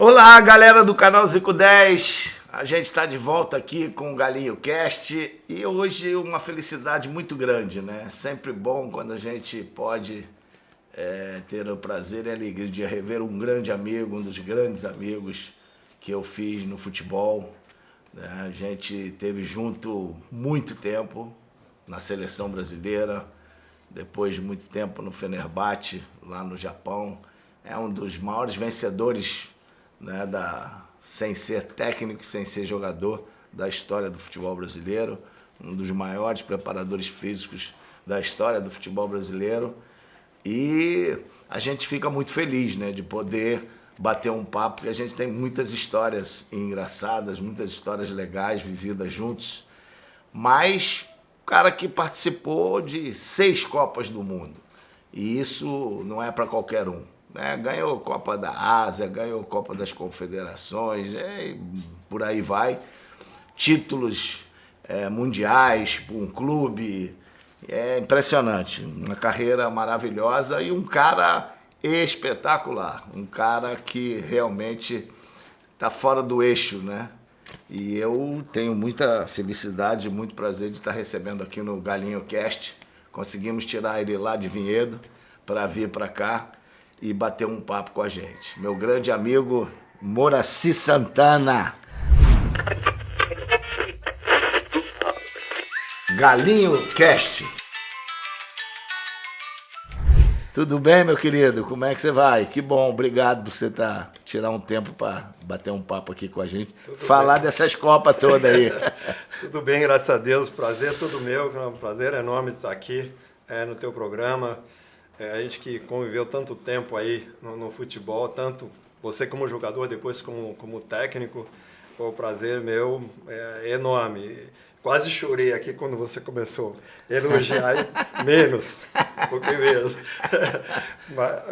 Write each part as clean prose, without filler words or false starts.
Olá, galera do canal Zico 10. A gente está de volta aqui com o Galinho Cast e hoje uma felicidade muito grande, né? Sempre bom quando a gente pode ter o prazer e a alegria de rever um grande amigo, um dos grandes amigos que eu fiz no futebol, né? A gente teve junto muito tempo na seleção brasileira, depois de muito tempo no Fenerbahçe, lá no Japão. É um dos maiores vencedores, né, sem ser técnico, sem ser jogador, da história do futebol brasileiro, um dos maiores preparadores físicos da história do futebol brasileiro. E a gente fica muito feliz, né, de poder bater um papo, porque a gente tem muitas histórias engraçadas, muitas histórias legais vividas juntos, mas o cara que participou de 6 Copas do Mundo, e isso não é para qualquer um. Ganhou Copa da Ásia, ganhou Copa das Confederações, por aí vai. Títulos mundiais para um clube, é impressionante. Uma carreira maravilhosa e um cara espetacular. Um cara que realmente está fora do eixo, né? E eu tenho muita felicidade, muito prazer de estar recebendo aqui no Galinho Cast. Conseguimos tirar ele lá de Vinhedo para vir para cá e bater um papo com a gente. Meu grande amigo Moraci Santana. Galinho Cast. Tudo bem, meu querido? Como é que você vai? Que bom, obrigado por você tirar um tempo para bater um papo aqui com a gente. Tudo falar bem. Dessas Copas todas aí. Tudo bem, graças a Deus. Prazer todo meu. É um prazer enorme estar aqui no teu programa. A gente que conviveu tanto tempo aí no futebol, tanto você como jogador, depois como técnico, foi um prazer meu enorme. Quase chorei aqui quando você começou a elogiar, menos, um pouquinho menos.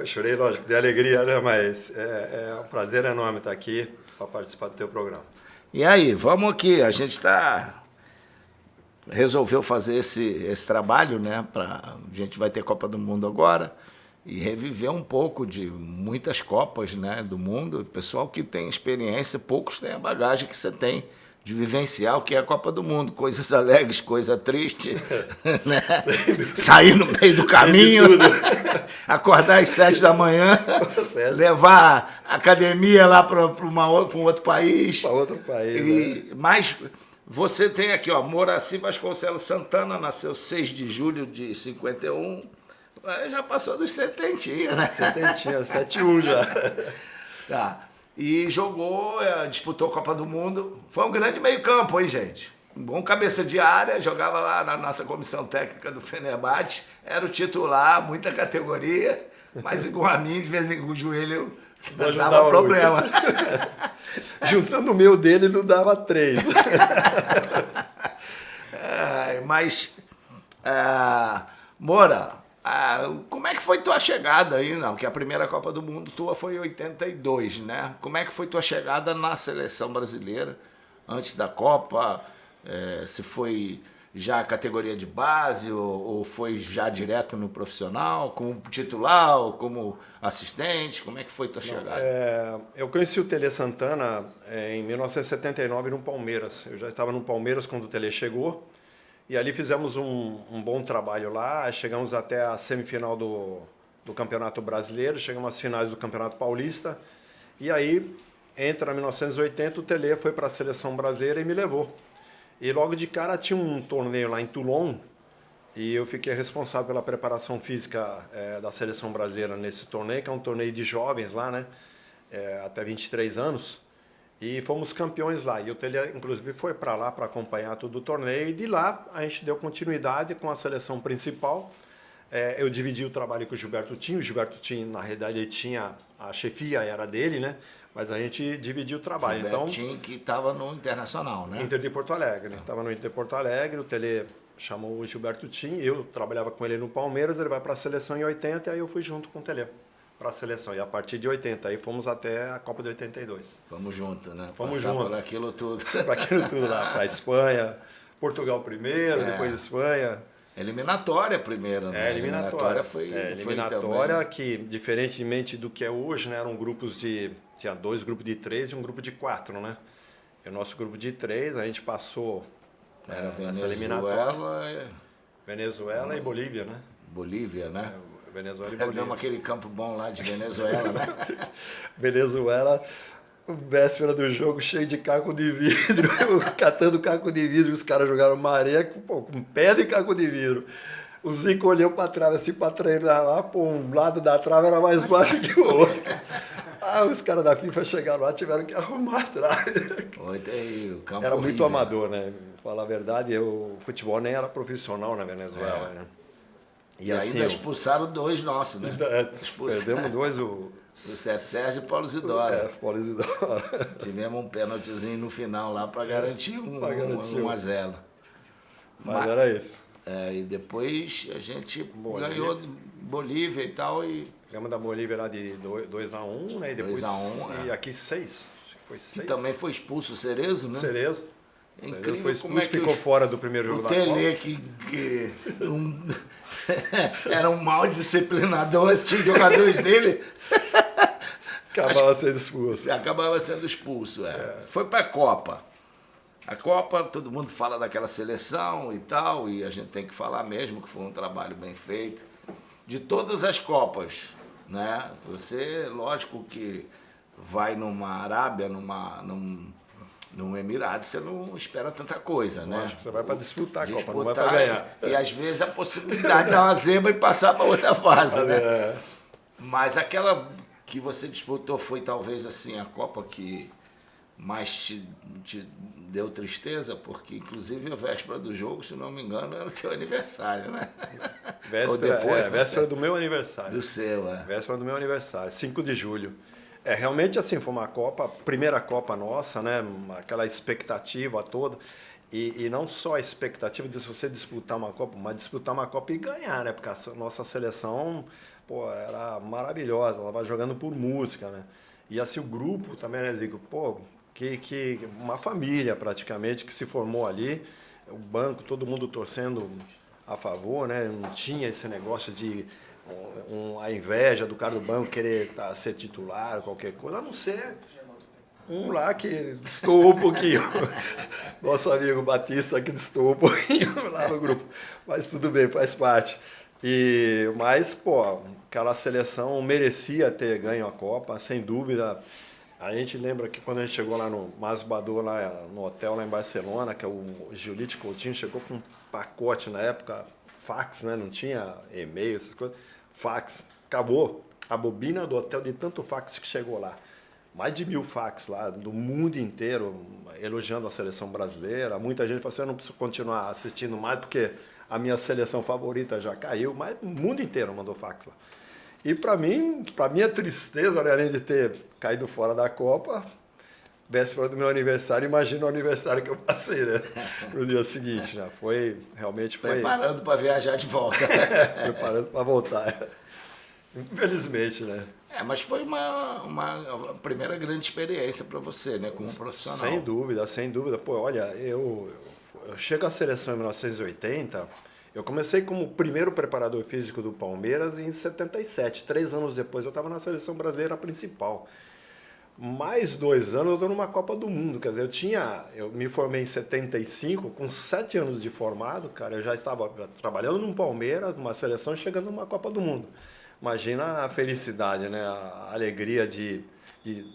Chorei, lógico, de alegria, né? Mas é um prazer enorme estar aqui para participar do teu programa. E aí, vamos aqui, a gente resolveu fazer esse trabalho, né? A gente vai ter Copa do Mundo agora e reviver um pouco de muitas Copas, né, do mundo. O pessoal que tem experiência, poucos têm a bagagem que você tem de vivenciar o que é a Copa do Mundo. Coisas alegres, coisa triste, né? Sair no meio do caminho, acordar às 7 da manhã, levar a academia lá para um outro país. Para outro país, Mas você tem aqui, ó, Moraci Vasconcelos Santana, nasceu 6 de julho de 51, já passou dos 70, né? 71 já. Tá. E disputou a Copa do Mundo. Foi um grande meio-campo, hein, gente? Um bom cabeça de área, jogava lá na nossa comissão técnica do Fenerbahçe, era o titular, muita categoria, mas igual a mim, de vez em quando o joelho dava problema. Juntando o meu dele, não dava 3. Moura, como é que foi tua chegada aí? Não, que a primeira Copa do Mundo tua foi em 82, né? Como é que foi tua chegada na seleção brasileira antes da Copa? Se foi já categoria de base ou foi já direto no profissional, como titular ou como assistente? Como é que foi tua chegada? Eu conheci o Tele Santana em 1979 no Palmeiras. Eu já estava no Palmeiras quando o Tele chegou. E ali fizemos um bom trabalho lá, chegamos até a semifinal do Campeonato Brasileiro, chegamos às finais do Campeonato Paulista, e aí, entra 1980, o Tele foi para a seleção brasileira e me levou. E logo de cara tinha um torneio lá em Toulon, e eu fiquei responsável pela preparação física da seleção brasileira nesse torneio, que é um torneio de jovens lá, né, até 23 anos. E fomos campeões lá. E o Tele, inclusive, foi para lá para acompanhar todo o torneio. E de lá a gente deu continuidade com a seleção principal. Eu dividi o trabalho com o Gilberto Tim. O Gilberto Tim, na realidade, ele tinha a chefia, era dele, né? Mas a gente dividiu o trabalho. Gilberto Tim, que estava no Internacional, né? Inter de Porto Alegre. Estava no Inter de Porto Alegre. O Tele chamou o Gilberto Tim. Eu trabalhava com ele no Palmeiras. Ele vai para a seleção em 80 e aí eu fui junto com o Tele para a seleção. E a partir de 80, aí fomos até a Copa de 82. Vamos junto, né? Fomos junto. Para aquilo tudo. Para aquilo tudo lá. Para a Espanha, Portugal primeiro, depois Espanha. Eliminatória primeiro, né? Eliminatória foi eliminatória que, diferentemente do que é hoje, né, eram grupos de tinha 2 grupos de 3 e um grupo de 4, né? E o nosso grupo de 3, a gente passou Era nessa eliminatória. Venezuela, Venezuela e Bolívia, né? Bolívia, né? Venezuela e Pegamos Bolívia. aquele campo bom lá de Venezuela, né? Venezuela, véspera do jogo, cheio de caco de vidro, catando caco de vidro, os caras jogaram maré com pedra e caco de vidro. O Zico olhou pra trave assim pra treinar lá, pô, um lado da trave era mais baixo que o outro. Os caras da FIFA chegaram lá, tiveram que arrumar a trave. O campo Era horrível. muito amador, né? Pra falar a verdade, o futebol nem era profissional na Venezuela, né? E ainda expulsaram 2 nossos, né? Perdemos 2, o Zé Sérgio e o Paulo Isidoro. Paulo Isidoro. Tivemos um pênaltizinho no final lá para garantir 1 a 0. Mas era isso. E depois a gente ganhou Bolívia e tal. Ganhamos da Bolívia lá de 2-1, né? E depois 2-1, e aqui 6. Acho que foi 6. E também foi expulso o Cerezo, né? Cerezo. Incrível foi expulso, ficou fora do primeiro jogo da Copa. O Tele, que era um mal disciplinador, tinha jogadores dele. Acabava sendo expulso. Foi para a Copa. A Copa, todo mundo fala daquela seleção e tal, e a gente tem que falar mesmo que foi um trabalho bem feito. De todas as Copas, né? Você, lógico que vai numa Arábia, num Emirados, você não espera tanta coisa, né? Lógico, você vai para disputar a Copa, não vai para ganhar. E às vezes a possibilidade de dar uma zebra e passar para outra fase, né? Mas aquela que você disputou foi talvez assim a Copa que mais te deu tristeza, porque inclusive a véspera do jogo, se não me engano, era o teu aniversário, né? Véspera do meu aniversário. Do seu, Véspera do meu aniversário, 5 de julho. Realmente assim, foi uma Copa, primeira Copa nossa, né? Aquela expectativa toda. E não só a expectativa de você disputar uma Copa, mas disputar uma Copa e ganhar, né? Porque a nossa seleção, pô, era maravilhosa, ela vai jogando por música, né? E assim, o grupo também, né, Zico? Pô, que uma família praticamente que se formou ali, o banco, todo mundo torcendo a favor, né? Não tinha esse negócio de a inveja do cara do banco querer ser titular, qualquer coisa, a não ser um lá que destoou um pouquinho. Nosso amigo Batista que destoou um pouquinho lá no grupo. Mas tudo bem, faz parte. Mas, pô, aquela seleção merecia ter ganho a Copa, sem dúvida. A gente lembra que quando a gente chegou lá no Masbador, lá no hotel lá em Barcelona, que o Giolite Coutinho chegou com um pacote na época, fax, né? Não tinha e-mail, essas coisas. Fax. Acabou a bobina do hotel de tanto fax que chegou lá. Mais de 1000 fax lá, do mundo inteiro, elogiando a seleção brasileira. Muita gente falou assim, eu não preciso continuar assistindo mais, porque a minha seleção favorita já caiu, mas o mundo inteiro mandou fax lá. E para minha tristeza, né, além de ter caído fora da Copa, véspera do meu aniversário, imagina o aniversário que eu passei, né? No dia seguinte, né? Realmente foi... Preparando para viajar de volta. Preparando para voltar. Infelizmente, né? Mas foi uma primeira grande experiência para você, né? Como profissional. Sem dúvida, sem dúvida. Pô, olha, eu chego à seleção em 1980... Eu comecei como primeiro preparador físico do Palmeiras em 77. 3 anos depois eu estava na seleção brasileira principal. Mais 2 anos eu estou numa Copa do Mundo. Quer dizer, eu me formei em 75, com 7 anos de formado, cara, eu já estava trabalhando no Palmeiras, numa seleção, chegando numa Copa do Mundo. Imagina a felicidade, né? A alegria de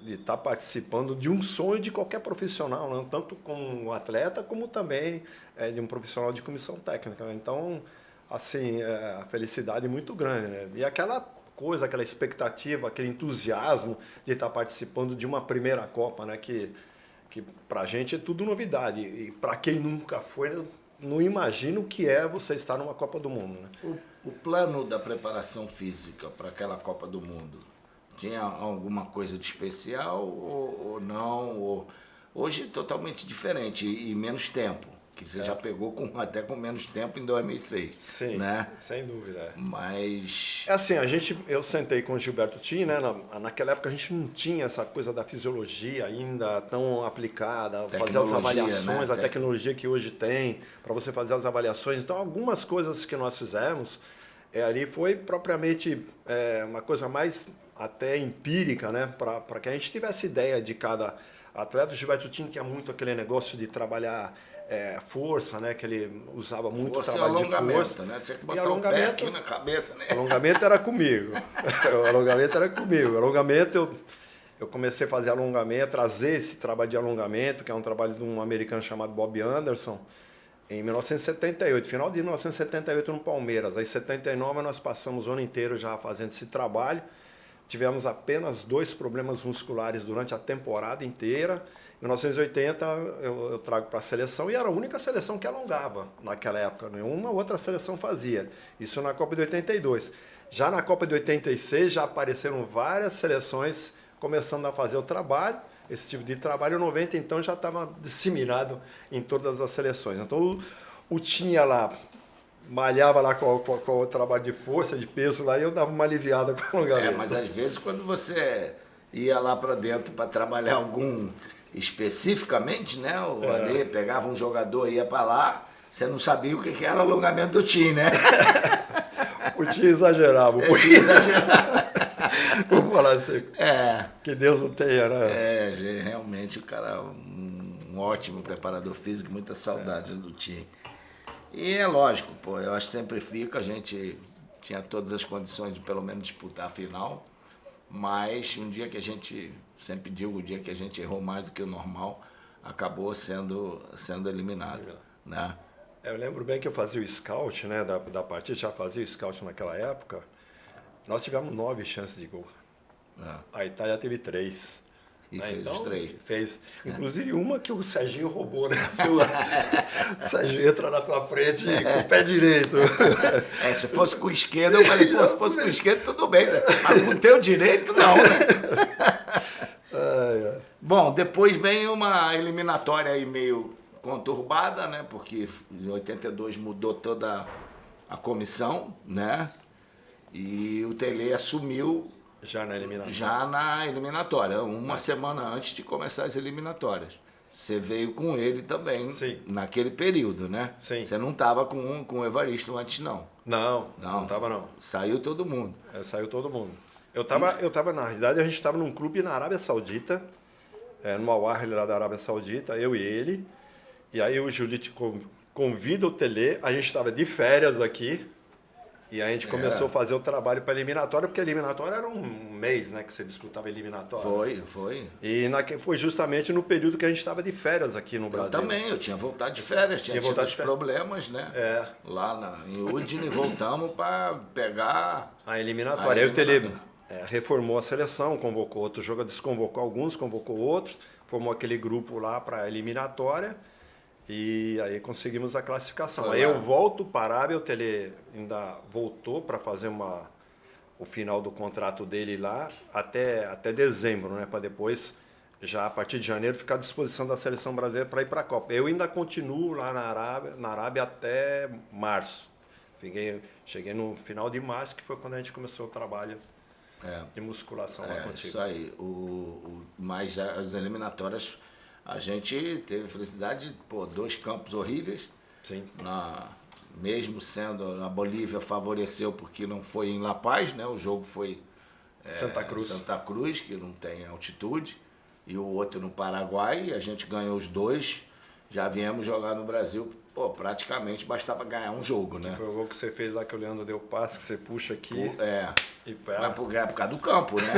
estar participando de um sonho de qualquer profissional, né? Tanto como um atleta, como também de um profissional de comissão técnica, né? Então, assim, a felicidade é muito grande, né? E aquela coisa, aquela expectativa, aquele entusiasmo de estar participando de uma primeira Copa, né? Que pra gente é tudo novidade. E para quem nunca foi, não imagina o que é você estar numa Copa do Mundo, né? O plano da preparação física para aquela Copa do Mundo tinha alguma coisa de especial ou não? Hoje totalmente diferente e menos tempo, que você já pegou até com menos tempo em 2006. Sim, né? Sem dúvida. Mas... É assim, eu sentei com o Gilberto Tim, né? Naquela época a gente não tinha essa coisa da fisiologia ainda tão aplicada, fazer as avaliações, né? A tecnologia que hoje tem, para você fazer as avaliações. Então, algumas coisas que nós fizemos, Ali foi propriamente uma coisa mais até empírica, né? Para que a gente tivesse ideia de cada atleta. O Gilberto Tini tinha muito aquele negócio de trabalhar força, né? Que ele usava muito Força trabalho e de força. né? Tinha que E botar o pé aqui na cabeça, né? Alongamento era comigo. O alongamento era comigo. O alongamento, eu comecei a fazer alongamento, trazer esse trabalho de alongamento, que é um trabalho de um americano chamado Bob Anderson, em 1978, final de 1978 no Palmeiras. Aí em 79 nós passamos o ano inteiro já fazendo esse trabalho. Tivemos apenas 2 problemas musculares durante a temporada inteira. Em 1980 eu trago para a seleção e era a única seleção que alongava naquela época. Nenhuma outra seleção fazia. Isso na Copa de 82. Já na Copa de 86 já apareceram várias seleções começando a fazer o trabalho. Esse tipo de trabalho, em 90 então já estava disseminado em todas as seleções. Então o tinha lá, malhava lá com o trabalho de força, de peso lá, e eu dava uma aliviada com o alongamento. Mas às vezes quando você ia lá para dentro para trabalhar algum especificamente, né? Ali pegava um jogador e ia para lá, você não sabia o que era alongamento do Tim, né? O Tim exagerava. O Tim exagerava. Vou falar assim. Que Deus o tenha, né? Realmente o cara é um ótimo preparador físico, muita saudade do Tim. E é lógico, pô, eu acho que sempre fica, a gente tinha todas as condições de pelo menos disputar a final, mas um dia que a gente, sempre digo, o dia que a gente errou mais do que o normal, acabou sendo eliminado, né? Eu lembro bem que eu fazia o scout, né, da partida, já fazia o scout naquela época. Nós tivemos 9 chances de gol. A Itália teve 3. E fez então, os 3. Fez. Inclusive uma que o Serginho roubou, né? O Serginho entra na tua frente com o pé direito. Se fosse com o esquerdo, eu falei, pô, se fosse com o esquerdo, tudo bem. Mas com o teu direito, não, né? Bom, depois vem uma eliminatória aí meio conturbada, né? Porque em 82 mudou toda a comissão, né? E o Tele assumiu já na eliminatória, uma semana antes de começar as eliminatórias. Você veio com ele também. Sim. Naquele período, né? Sim. Você não estava com o Evaristo antes, não. Não estava não. Saiu todo mundo. Saiu todo mundo. Eu tava, na realidade, a gente estava num clube na Arábia Saudita, no Al-Ahly lá da Arábia Saudita, eu e ele. E aí o Julito convida o Tele, a gente estava de férias aqui, e a gente começou a fazer o trabalho para a eliminatória, porque a eliminatória era um mês, né, que você disputava a eliminatória. Foi. E foi justamente no período que a gente estava de férias aqui no Brasil. Eu também, eu tinha voltado de férias, tinha tido os problemas, né? Lá em Udine, voltamos para pegar a eliminatória. Aí o Tele reformou a seleção, convocou outros jogadores, desconvocou alguns, convocou outros, formou aquele grupo lá para a eliminatória. E aí conseguimos a classificação. Aí eu volto para a Arábia, o Tele ainda voltou para fazer o final do contrato dele lá até dezembro, né? Para depois, já a partir de janeiro, ficar à disposição da seleção brasileira para ir para a Copa. Eu ainda continuo lá na Arábia até março. Cheguei no final de março, que foi quando a gente começou o trabalho de musculação lá contigo. Isso aí. Mas as eliminatórias... A gente teve felicidade, 2 campos horríveis. Sim. Mesmo sendo, a Bolívia favoreceu porque não foi em La Paz, né? O jogo foi Santa Cruz, que não tem altitude, e o outro no Paraguai. A gente ganhou os 2, já viemos jogar no Brasil. Praticamente bastava ganhar um jogo, né? Foi o gol que você fez lá que o Leandro deu passe, que você puxa aqui. E mas por causa do campo, né?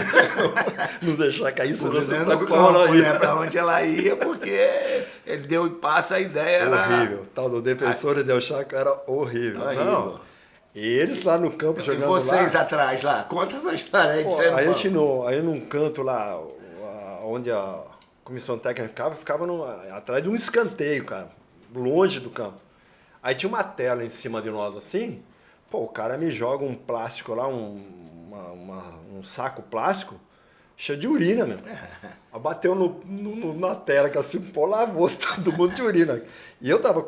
Não deixar cair, senão você não sabe como ela ia. Pra onde ela ia, porque ele deu passe, a ideia era... Horrível. O tal do defensor de Del Chaco era horrível. Não. E eles lá no campo jogando lá... E vocês atrás lá, conta essa história aí que você aí num canto lá, onde a comissão técnica ficava atrás de um escanteio, cara, longe do campo. Aí tinha uma tela em cima de nós assim, o cara me joga um plástico lá, um saco plástico, cheio de urina, meu. Bateu na tela, que assim, lavou todo mundo de urina. E eu tava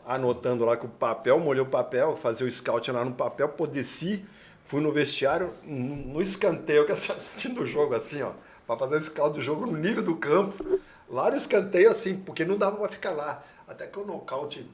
anotando lá com o papel, molhei o papel, fazia o scout lá no papel, desci, fui no vestiário, no escanteio, que assistindo o jogo assim, ó, pra fazer o scout do jogo no nível do campo, lá no escanteio assim, porque não dava pra ficar lá. Até que o nocaute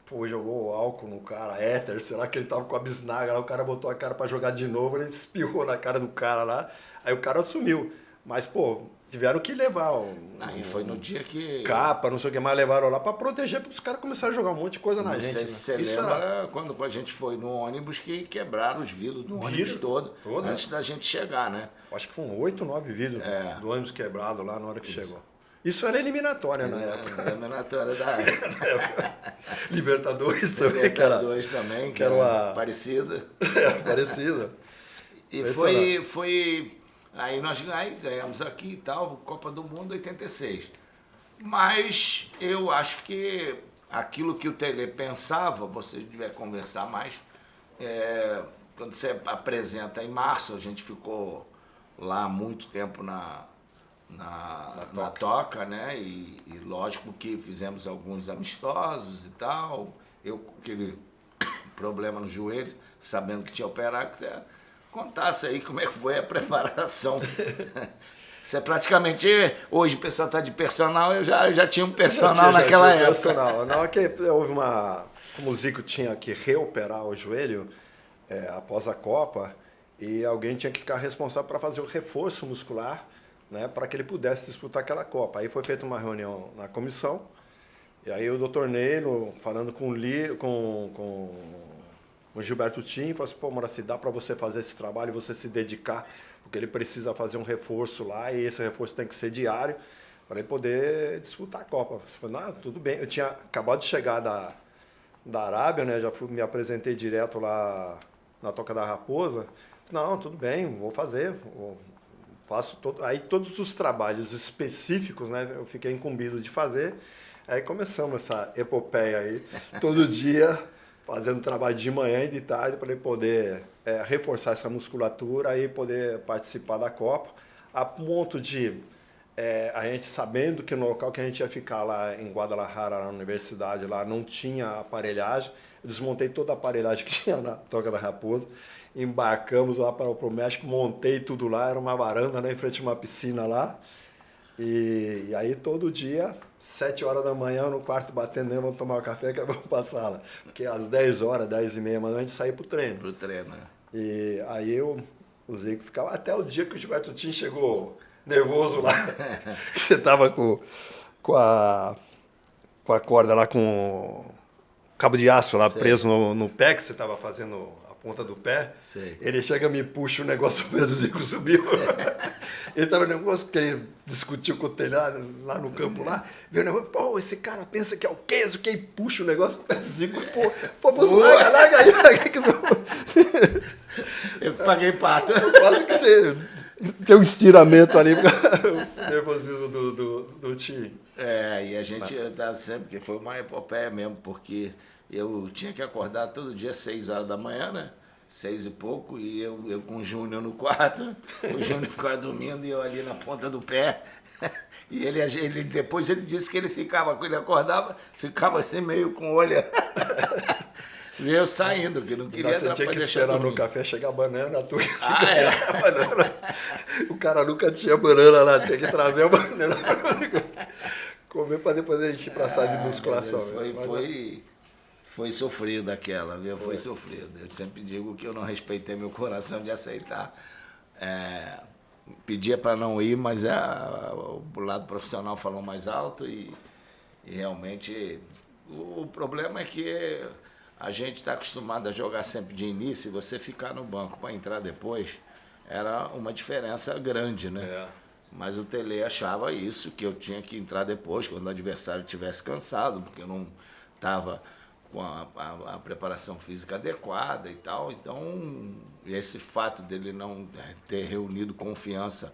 Pô, jogou álcool no cara, éter, será que ele tava com a bisnaga lá, o cara botou a cara pra jogar de novo, ele espirrou na cara do cara lá, aí o cara sumiu. Mas, pô, tiveram que levar Aí foi no dia que... capa, não sei o que mais, levaram lá pra proteger, porque os caras começaram a jogar um monte de coisa na Não gente. sei né? se você lembra quando a gente foi no ônibus que quebraram os vidros do ônibus todo, antes da gente chegar, né? Acho que foram 8 ou 9 vidros do ônibus quebrado lá na hora que chegou. Isso era eliminatória na época. Eliminatória da época. Libertadores também, Libertadores também, que era uma parecida. Parecida. E foi... Aí nós ganhamos aqui e tal, Copa do Mundo 86. Mas eu acho que aquilo que o Tele pensava, você devia conversar mais, quando você apresenta em março, a gente ficou lá muito tempo na toca, né? E lógico que fizemos alguns amistosos e tal. Eu com aquele problema no joelho, sabendo que tinha operar, que você contasse aí como é que foi a preparação. Você praticamente, hoje o pessoal está de personal, eu já tinha um personal naquela época. Personal. Não, é que houve como o Zico tinha que reoperar o joelho após a Copa, e alguém tinha que ficar responsável para fazer o reforço muscular, né, para que ele pudesse disputar aquela Copa. Aí foi feita uma reunião na comissão, e aí o doutor Neilo, falando com o Gilberto Tim, falou assim, pô, Moraci, dá para você fazer esse trabalho, você se dedicar, porque ele precisa fazer um reforço lá, e esse reforço tem que ser diário, para ele poder disputar a Copa. Você falou, não, tudo bem. Eu tinha acabado de chegar da Arábia, né, me apresentei direto lá na Toca da Raposa. Não, tudo bem, vou fazer, faço aí todos os trabalhos específicos, né, eu fiquei incumbido de fazer. Aí começamos essa epopeia aí, todo dia fazendo trabalho de manhã e de tarde para ele poder reforçar essa musculatura e poder participar da Copa, a ponto de a gente sabendo que no local que a gente ia ficar lá em Guadalajara, na universidade, lá não tinha aparelhagem, eu desmontei toda a aparelhagem que tinha na Toca da Raposa, embarcamos lá para o México, montei tudo lá, era uma varanda, né, em frente a uma piscina lá, e aí todo dia, 7 horas da manhã, no quarto batendo, vamos tomar um café que vamos para a sala, porque às 10 horas, 10 e meia da manhã, a gente saía para o treino. Pro treino, né? E aí o Zico ficava, até o dia que o Gilberto Tim chegou nervoso lá, que você tava com a corda lá, com o cabo de aço lá preso no pé, que você tava fazendo a ponta do pé. Sei. Ele chega, me puxa o negócio, o pé do Zico subiu. Ele tava no negócio que ele discutiu com o telhado lá no campo lá, viu o negócio, pô, esse cara pensa que é o quê? E puxa o negócio, o pé do Zico, pô, larga aí. Eu paguei pato. Quase que você tem um estiramento ali, o nervosismo do time. E a gente dava sempre, que foi uma epopeia mesmo, porque eu tinha que acordar todo dia às 6 horas da manhã, né? 6 e pouco, e eu com o Júnior no quarto, o Júnior ficava dormindo e eu ali na ponta do pé. E ele depois ele disse que ele acordava, ficava assim meio com o olho. E eu saindo, que não queria Você tinha que esperar no café chegar banana, tu banana. O cara nunca tinha banana lá, tinha que trazer a banana comer para depois a gente ir para a sala de musculação. Foi sofrido aquela, viu? Foi sofrido. Eu sempre digo que eu não respeitei meu coração de aceitar. Pedia para não ir, mas o lado profissional falou mais alto e realmente o problema é que a gente está acostumado a jogar sempre de início e você ficar no banco para entrar depois era uma diferença grande, né? Mas o Tele achava isso, que eu tinha que entrar depois, quando o adversário estivesse cansado, porque eu não estava com a preparação física adequada e tal. Então, esse fato dele não ter reunido confiança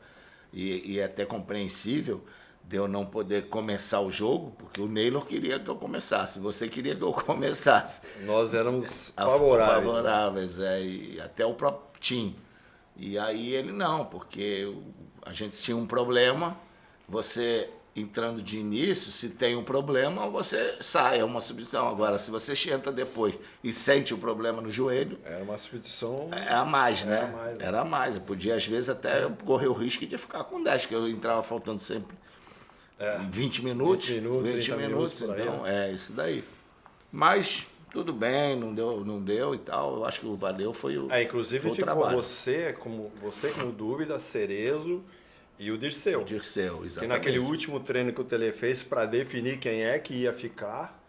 e é até compreensível de eu não poder começar o jogo, porque o Neylor queria que eu começasse, você queria que eu começasse. Nós éramos favoráveis. Favoráveis, e até o próprio Tim. E aí ele não, porque a gente tinha um problema, você entrando de início, se tem um problema, você sai, é uma substituição. Agora, se você entra depois e sente o problema no joelho... Era uma substituição... Era mais, né? Era mais. Eu podia, às vezes, até correr o risco de ficar com 10, porque eu entrava faltando sempre 20 minutos. 20 minutos, então, isso daí. Mas tudo bem, não deu e tal. Eu acho que o valeu foi o, Inclusive foi o ficou trabalho. você como dúvida, Cerezo e o Dirceu. O Dirceu, Que exatamente. naquele último treino que o Tele fez para definir quem é que ia ficar,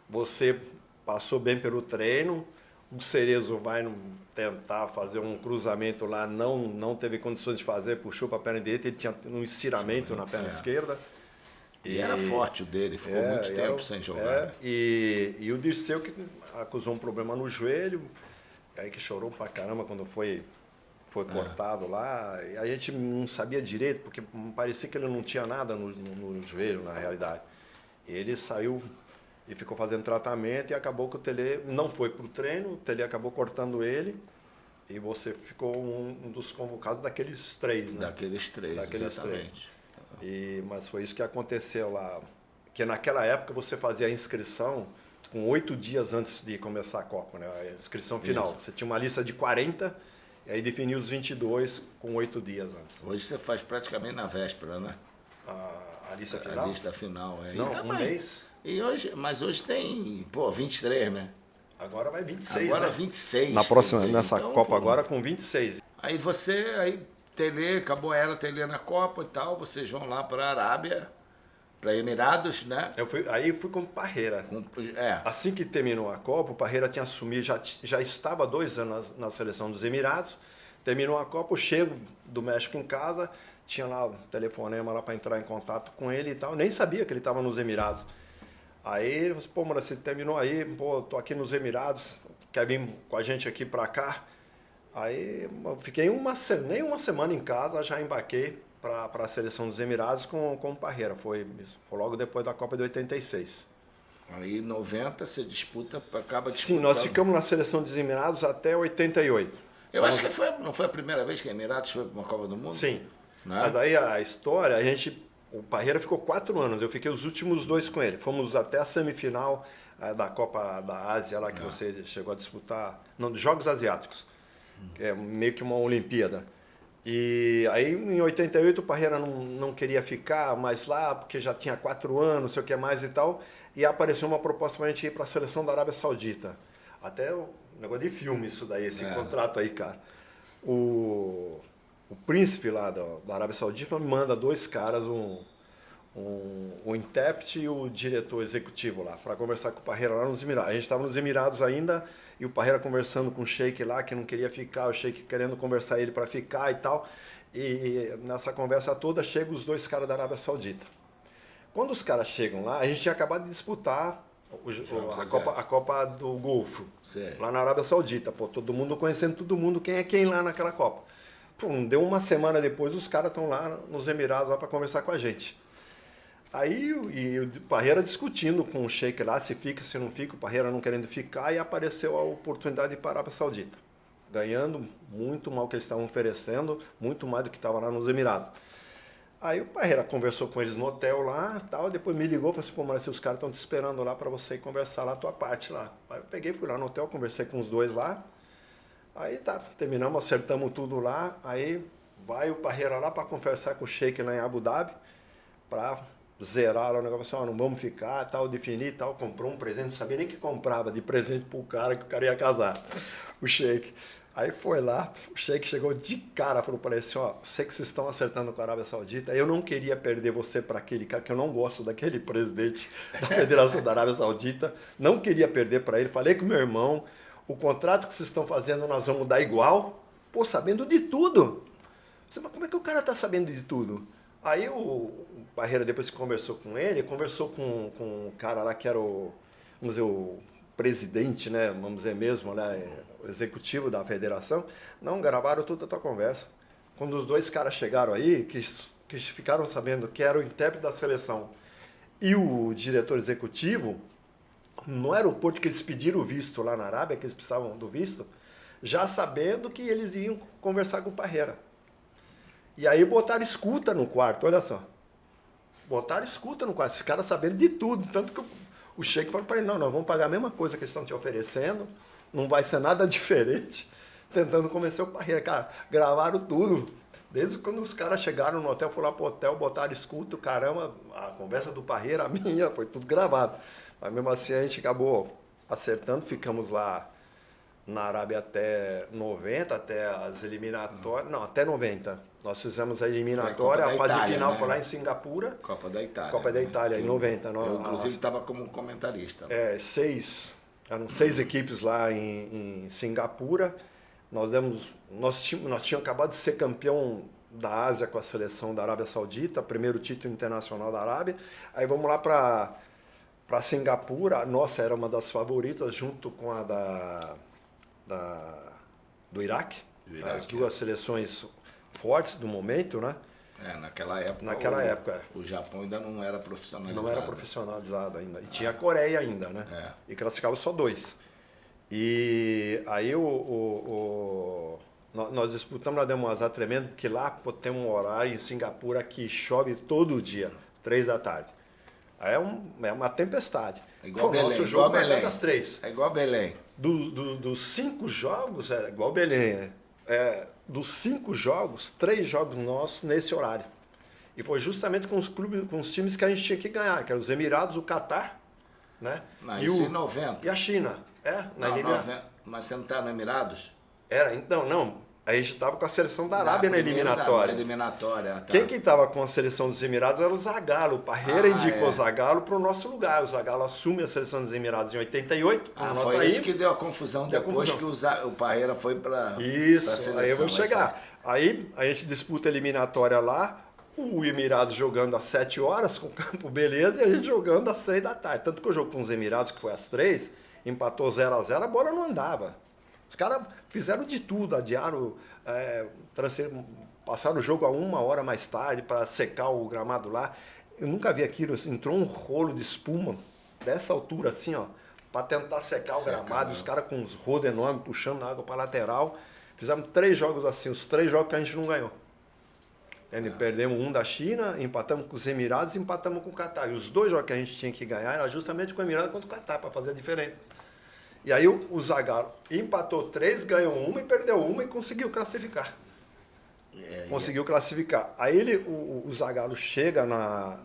você passou bem pelo treino, o Cerezo vai tentar fazer um cruzamento lá, não teve condições de fazer, puxou para a perna direita, ele tinha um estiramento na perna esquerda. E era forte o dele, ficou muito tempo sem jogar. E o Dirceu que acusou um problema no joelho, aí que chorou pra caramba quando foi cortado lá. E a gente não sabia direito, porque parecia que ele não tinha nada no joelho, na realidade. Ele saiu e ficou fazendo tratamento e acabou que o Tele não foi pro treino, o Tele acabou cortando ele e você ficou um dos convocados daqueles três, né? Daqueles três, exatamente. Mas foi isso que aconteceu lá. Porque naquela época você fazia a inscrição com 8 dias antes de começar a Copa, né? A inscrição final. Isso. Você tinha uma lista de 40 e aí definiu os 22 com 8 dias antes. Hoje você faz praticamente na véspera, né? A lista final? A lista final, é. Não, um mês. Mas hoje tem, 23, né? Agora vai 26, agora né? 26. Na próxima, dizer, nessa então, Copa agora com 26. Aí Tele, acabou a era Tele na Copa e tal, vocês vão lá para a Arábia, para Emirados, né? Aí fui com o Parreira. Assim que terminou a Copa, o Parreira tinha assumido, já estava 2 anos na seleção dos Emirados, terminou a Copa, eu chego do México em casa, tinha lá o telefonema lá para entrar em contato com ele e tal, nem sabia que ele estava nos Emirados. Aí ele falou assim, pô, mano, você terminou aí, pô, tô aqui nos Emirados, quer vir com a gente aqui para cá? Aí eu fiquei nem uma semana em casa, já embarquei para a seleção dos Emirados com o Parreira. Foi logo depois da Copa de 86. Aí em 90 você acaba disputando. Sim, nós ficamos na seleção dos Emirados até 88. Eu acho que não foi a primeira vez que a Emirados foi para uma Copa do Mundo? Sim, né? Mas aí a história, o Parreira ficou 4 anos, eu fiquei os últimos 2 com ele. Fomos até a semifinal da Copa da Ásia, lá que você chegou a disputar, não, dos Jogos Asiáticos. É meio que uma Olimpíada. E aí em 88 o Parreira não queria ficar mais lá, porque já tinha 4 anos, não sei o que mais e tal, e apareceu uma proposta para a gente ir para a seleção da Arábia Saudita. Até um negócio de filme isso daí, esse contrato aí, cara. O príncipe lá da Arábia Saudita me manda 2 caras, o intérprete e o diretor executivo lá, para conversar com o Parreira lá nos Emirados. A gente estava nos Emirados ainda, e o Parreira conversando com o Sheik lá, que não queria ficar, o Sheik querendo conversar ele para ficar e tal. E nessa conversa toda, chegam os 2 caras da Arábia Saudita. Quando os caras chegam lá, a gente tinha acabado de disputar a Copa do Golfo, lá na Arábia Saudita. Pô, todo mundo conhecendo todo mundo, quem é quem lá naquela Copa. Pô, deu uma semana depois, os caras estão lá nos Emirados lá para conversar com a gente. Aí o Parreira discutindo com o Sheik lá, se fica, se não fica, o Parreira não querendo ficar, e apareceu a oportunidade de ir para a Arábia Saudita, ganhando muito mal que eles estavam oferecendo, muito mais do que estava lá nos Emirados. Aí o Parreira conversou com eles no hotel lá, tal, depois me ligou e falou assim, pô, Maurício, os caras estão te esperando lá para você ir conversar lá a tua parte lá. Aí eu peguei, fui lá no hotel, conversei com os 2 lá, aí tá, terminamos, acertamos tudo lá, aí vai o Parreira lá para conversar com o Sheik lá em Abu Dhabi, para zerar lá o negócio, assim, não vamos ficar, tal, definir, tal, comprou um presente, não sabia nem que comprava de presente pro cara, que o cara ia casar, o Sheik. Aí foi lá, o Sheik chegou de cara, falou para ele assim, sei que vocês estão acertando com a Arábia Saudita, eu não queria perder você para aquele cara, que eu não gosto daquele presidente da Federação da Arábia Saudita, não queria perder para ele, falei com meu irmão, o contrato que vocês estão fazendo nós vamos dar igual, pô, sabendo de tudo. Mas como é que o cara tá sabendo de tudo? Aí o Parreira, depois que conversou com ele, conversou com o cara lá que era vamos dizer, o presidente, né, vamos dizer mesmo, né, o executivo da federação. Não, gravaram toda a tua conversa. Quando os 2 caras chegaram aí, que ficaram sabendo que era o intérprete da seleção e o diretor executivo, no aeroporto que eles pediram o visto lá na Arábia, que eles precisavam do visto, já sabendo que eles iam conversar com o Parreira. E aí botaram escuta no quarto, olha só. Botaram escuta no quarto, ficaram sabendo de tudo. Tanto que o Sheik falou para ele, não, nós vamos pagar a mesma coisa que eles estão te oferecendo, não vai ser nada diferente. Tentando convencer o Parreira. Cara, gravaram tudo. Desde quando os caras chegaram no hotel, foram lá pro hotel, botaram escuta, caramba, a conversa do Parreira, a minha, foi tudo gravado. Mas mesmo assim a gente acabou acertando, ficamos lá na Arábia até 90, até as eliminatórias, não, até 90. Nós fizemos a eliminatória, a fase final, né? Foi lá em Singapura. Copa da Itália. Copa da Itália, em 90. Eu inclusive, estava como comentarista. Eram 6 equipes lá em Singapura. Nós tínhamos acabado de ser campeão da Ásia com a seleção da Arábia Saudita, primeiro título internacional da Arábia. Aí vamos lá para Singapura. A nossa era uma das favoritas, junto com a do Iraque. As duas seleções fortes do momento, né? Naquela época. O Japão ainda não era profissionalizado. Não era profissionalizado ainda. E tinha a Coreia ainda, né? E classificava só 2. E aí nós disputamos, nós demos um azar tremendo, porque lá tem um horário em Singapura que chove todo dia, 3 da tarde. Aí é uma tempestade. É igual Belém. Nosso jogo vai até das 3. É igual Belém. Dos 5 jogos, é igual Belém. Dos 5 jogos, 3 jogos nossos nesse horário. E foi justamente com os times que a gente tinha que ganhar, que eram os Emirados, o Catar, né? Isso em 90. E a China. Mas você não está no Emirados? Então, não. A gente estava com a seleção da Arábia na eliminatória. Tá. Quem que estava com a seleção dos Emirados era o Zagallo. O Parreira indicou o Zagallo para o nosso lugar. O Zagallo assume a seleção dos Emirados em 88. Foi isso que deu a confusão depois que o Parreira foi para Isso, a seleção. Aí eu vou chegar. Aí a gente disputa a eliminatória lá, o Emirados jogando às 7 horas, com o campo beleza, e a gente jogando às 3 da tarde. Tanto que o jogo com os Emirados, que foi às 3, empatou 0-0, a bola não andava. Os caras fizeram de tudo, adiaram, passaram o jogo a 1 hora mais tarde para secar o gramado lá. Eu nunca vi aquilo, entrou um rolo de espuma dessa altura assim, ó, para tentar secar o gramado, os caras com uns rodos enormes puxando a água para lateral. Fizemos 3 jogos assim, os 3 jogos que a gente não ganhou. Perdemos um da China, empatamos com os Emirados e empatamos com o Catar. E os 2 jogos que a gente tinha que ganhar era justamente com o Emirados contra o Catar, para fazer a diferença. E aí o Zagallo empatou 3, ganhou 1 e perdeu 1 e conseguiu classificar. Conseguiu classificar. Aí o Zagallo chega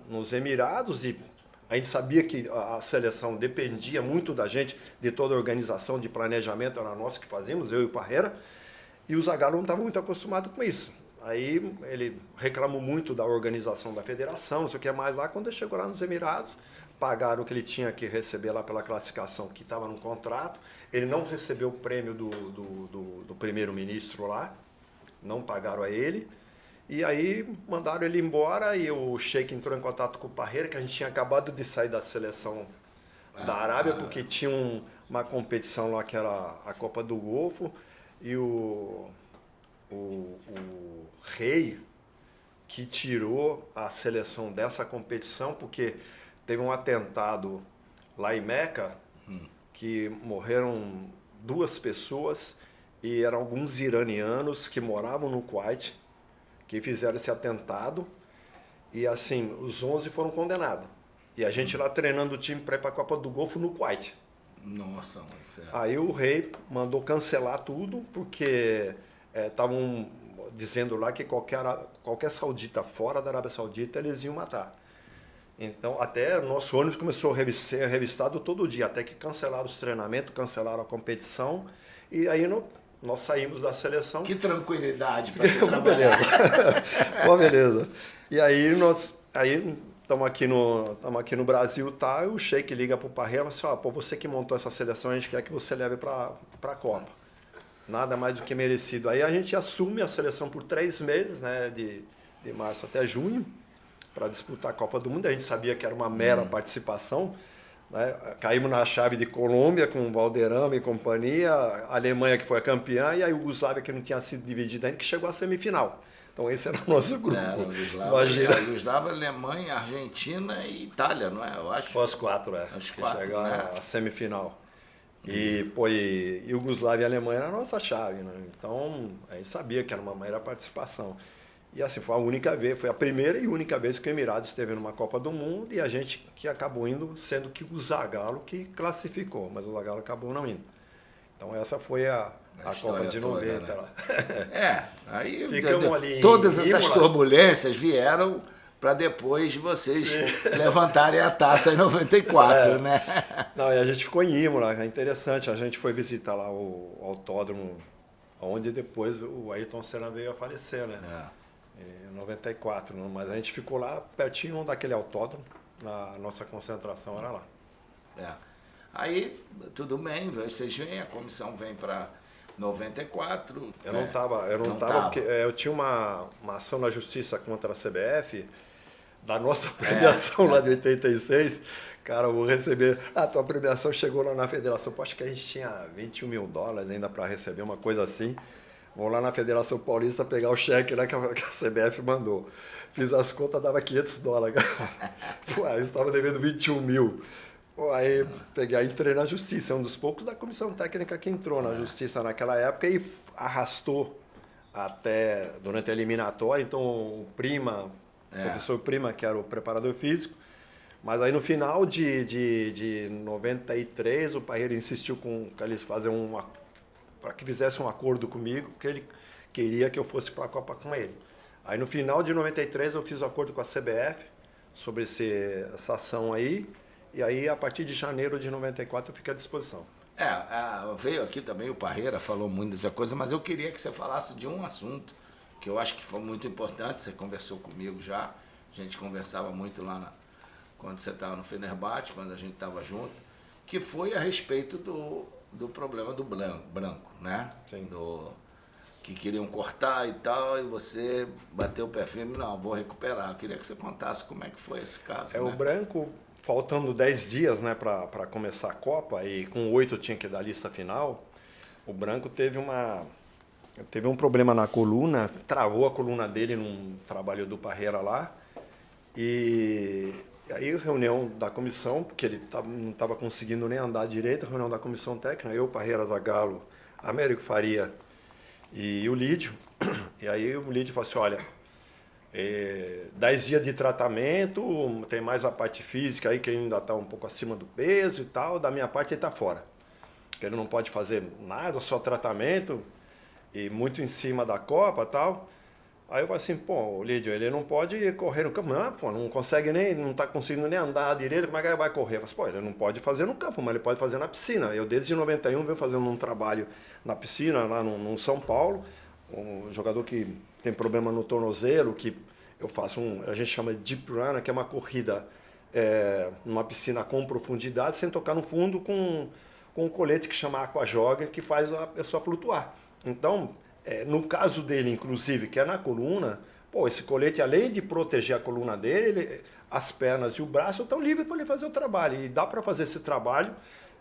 nos Emirados e a gente sabia que a seleção dependia muito da gente, de toda a organização de planejamento, era nós que fazíamos, eu e o Parreira, e o Zagallo não estava muito acostumado com isso. Aí ele reclamou muito da organização da federação, não sei o que mais lá. Quando ele chegou lá nos Emirados, pagaram o que ele tinha que receber lá pela classificação que estava no contrato. Ele não recebeu o prêmio do primeiro-ministro lá, não pagaram a ele. E aí mandaram ele embora e o Sheik entrou em contato com o Parreira, que a gente tinha acabado de sair da seleção da Arábia, porque tinha uma competição lá que era a Copa do Golfo, e o rei que tirou a seleção dessa competição, porque teve um atentado lá em Meca, que morreram 2 pessoas, e eram alguns iranianos que moravam no Kuwait, que fizeram esse atentado, e assim, os 11 foram condenados. E a gente lá treinando o time para ir para a Copa do Golfo no Kuwait. Nossa, mas Aí o rei mandou cancelar tudo, porque estavam dizendo lá que qualquer saudita fora da Arábia Saudita eles iam matar. Então, até o nosso ônibus começou a ser revistado todo dia, até que cancelaram os treinamentos, cancelaram a competição, e aí nós saímos da seleção. Que tranquilidade para se trabalhar. Beleza. Bom, beleza. E aí estamos aqui no Brasil, tá? E o Sheik liga pro Parreira e fala assim, você que montou essa seleção, a gente quer que você leve para a Copa. Nada mais do que merecido. Aí a gente assume a seleção por 3 meses, né, de março até junho, para disputar a Copa do Mundo. A gente sabia que era uma mera participação, né? Caímos na chave de Colômbia com Valderrama e companhia, a Alemanha que foi a campeã, e a Iugoslávia, que não tinha sido dividida ainda, que chegou à semifinal. Então esse era o nosso grupo. Iugoslávia, Alemanha, Argentina e Itália, não é? Eu acho. Os 4, Os que 4, chegaram né? à semifinal. E Iugoslávia e Alemanha era a nossa chave, né? Então a gente sabia que era uma mera participação. E assim, foi a primeira e única vez que o Emirados esteve numa Copa do Mundo, e a gente que acabou indo, sendo que o Zagallo que classificou, mas o Zagallo acabou não indo. Então essa foi a Copa de 90. Toda, né? Aí ficamos ali todas essas turbulências vieram para depois vocês levantarem a taça em 94, né? Não, e a gente ficou em Imola, é interessante, a gente foi visitar lá o autódromo, onde depois o Ayrton Senna veio a falecer, né? Em 94, mas a gente ficou lá pertinho daquele autódromo, a nossa concentração era lá. Aí, tudo bem, vocês vêm, a comissão vem para 94. Eu não estava, porque eu tinha uma ação na justiça contra a CBF, da nossa premiação lá de 86. Cara, eu vou receber. A tua premiação chegou lá na federação. Pô, acho que a gente tinha $21 mil ainda para receber, uma coisa assim. Vou lá na Federação Paulista pegar o cheque lá que a CBF mandou. Fiz as contas, dava $500. Pô, aí estava devendo 21 mil. Pô, aí entrei na justiça, um dos poucos da comissão técnica que entrou na justiça naquela época e arrastou até durante a eliminatória. Então o professor Prima, que era o preparador físico, mas aí no final de 93 o Parreira insistiu que eles para que fizesse um acordo comigo, que ele queria que eu fosse para a Copa com ele. Aí no final de 93 eu fiz um acordo com a CBF sobre essa ação aí, e aí a partir de janeiro de 94 eu fiquei à disposição. Veio aqui também o Parreira, falou muito dessa coisa, mas eu queria que você falasse de um assunto que eu acho que foi muito importante, você conversou comigo já, a gente conversava muito lá quando você estava no Fenerbahçe, quando a gente estava junto, que foi a respeito do problema do branco, né? Sim. Que queriam cortar e tal, e você bateu o pé firme, não, vou recuperar. Eu queria que você contasse como é que foi esse caso. O branco, faltando 10 dias, né, para começar a Copa, e com 8 tinha que dar a lista final, o branco teve um problema na coluna, travou a coluna dele num trabalho do Parreira lá, e aí reunião da comissão, porque ele não estava conseguindo nem andar direito, reunião da comissão técnica, eu, Parreira, Zagallo, Américo Faria e o Lídio, e aí o Lídio falou assim, olha, 10 dias de tratamento, tem mais a parte física aí que ele ainda está um pouco acima do peso e tal, da minha parte ele está fora, que ele não pode fazer nada, só tratamento, e muito em cima da Copa e tal. Aí eu falei assim, o Lídio, ele não pode correr no campo. Não, não consegue não está conseguindo nem andar direito, como é que ele vai correr? Eu falei, ele não pode fazer no campo, mas ele pode fazer na piscina. Eu desde 91 venho fazendo um trabalho na piscina, lá no São Paulo, um jogador que tem problema no tornozelo, que eu faço a gente chama de deep run, que é uma corrida numa piscina com profundidade, sem tocar no fundo, com um colete que chama Aqua Jogger, que faz a pessoa flutuar. Então, no caso dele, inclusive, que é na coluna, esse colete, além de proteger a coluna dele, as pernas e o braço estão livres para ele fazer o trabalho. E dá para fazer esse trabalho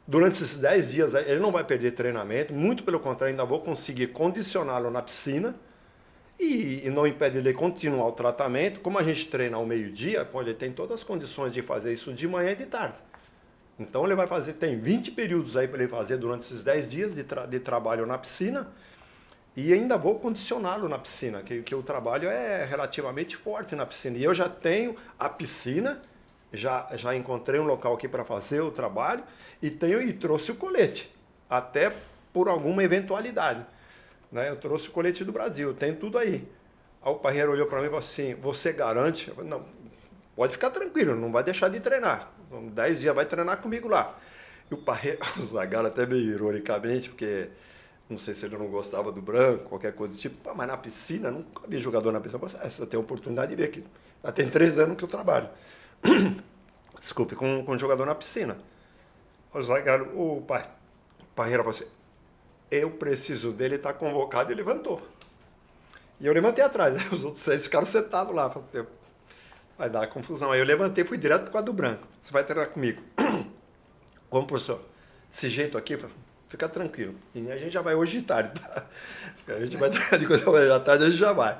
durante esses 10 dias. Ele não vai perder treinamento, muito pelo contrário, ainda vou conseguir condicioná-lo na piscina e não impede ele continuar o tratamento. Como a gente treina ao meio-dia, ele tem todas as condições de fazer isso de manhã e de tarde. Então ele vai fazer, tem 20 períodos aí para ele fazer durante esses 10 dias de trabalho na piscina. E ainda vou condicioná-lo na piscina, que o trabalho é relativamente forte na piscina. E eu já tenho a piscina, já encontrei um local aqui para fazer o trabalho e trouxe o colete, até por alguma eventualidade. Né? Eu trouxe o colete do Brasil, tem tudo aí. Aí o Parreira olhou para mim e falou assim, você garante? Eu falei, não, pode ficar tranquilo, não vai deixar de treinar. 10 dias vai treinar comigo lá. E o Parreira, o Zagallo até meio ironicamente, porque não sei se ele não gostava do branco, qualquer coisa do tipo, mas na piscina, nunca vi jogador na piscina. Você tem a oportunidade de ver aqui. Já tem 3 anos que eu trabalho. Desculpe, com jogador na piscina. O Zagallo, o Parreira falou assim, eu preciso dele, está convocado, e levantou. E eu levantei atrás, os outros 6 ficaram sentados lá. Falei, vai dar confusão. Aí eu levantei e fui direto por causa do branco. Você vai treinar comigo. Como, professor? Esse jeito aqui, fica tranquilo. E a gente já vai hoje de tarde, tá? A gente vai treinar de coisa hoje à tarde, a gente já vai.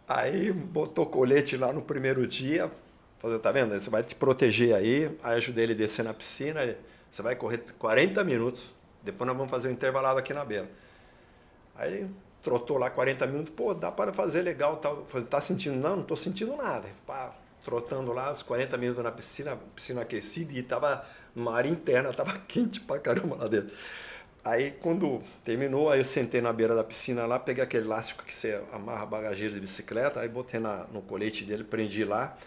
Aí botou colete lá no primeiro dia. Falei, tá vendo? Você vai te proteger aí. Aí ajudei ele a descer na piscina. Você vai correr 40 minutos. Depois nós vamos fazer um intervalado aqui na beira. Aí trotou lá 40 minutos. Dá para fazer legal. Falei, tá sentindo? Não tô sentindo nada. Trotando lá os 40 minutos na piscina aquecida, e tava numa área interna, tava quente pra caramba lá dentro. Aí quando terminou, aí eu sentei na beira da piscina lá, peguei aquele elástico que você amarra a bagageira de bicicleta, aí botei no colete dele, prendi lá.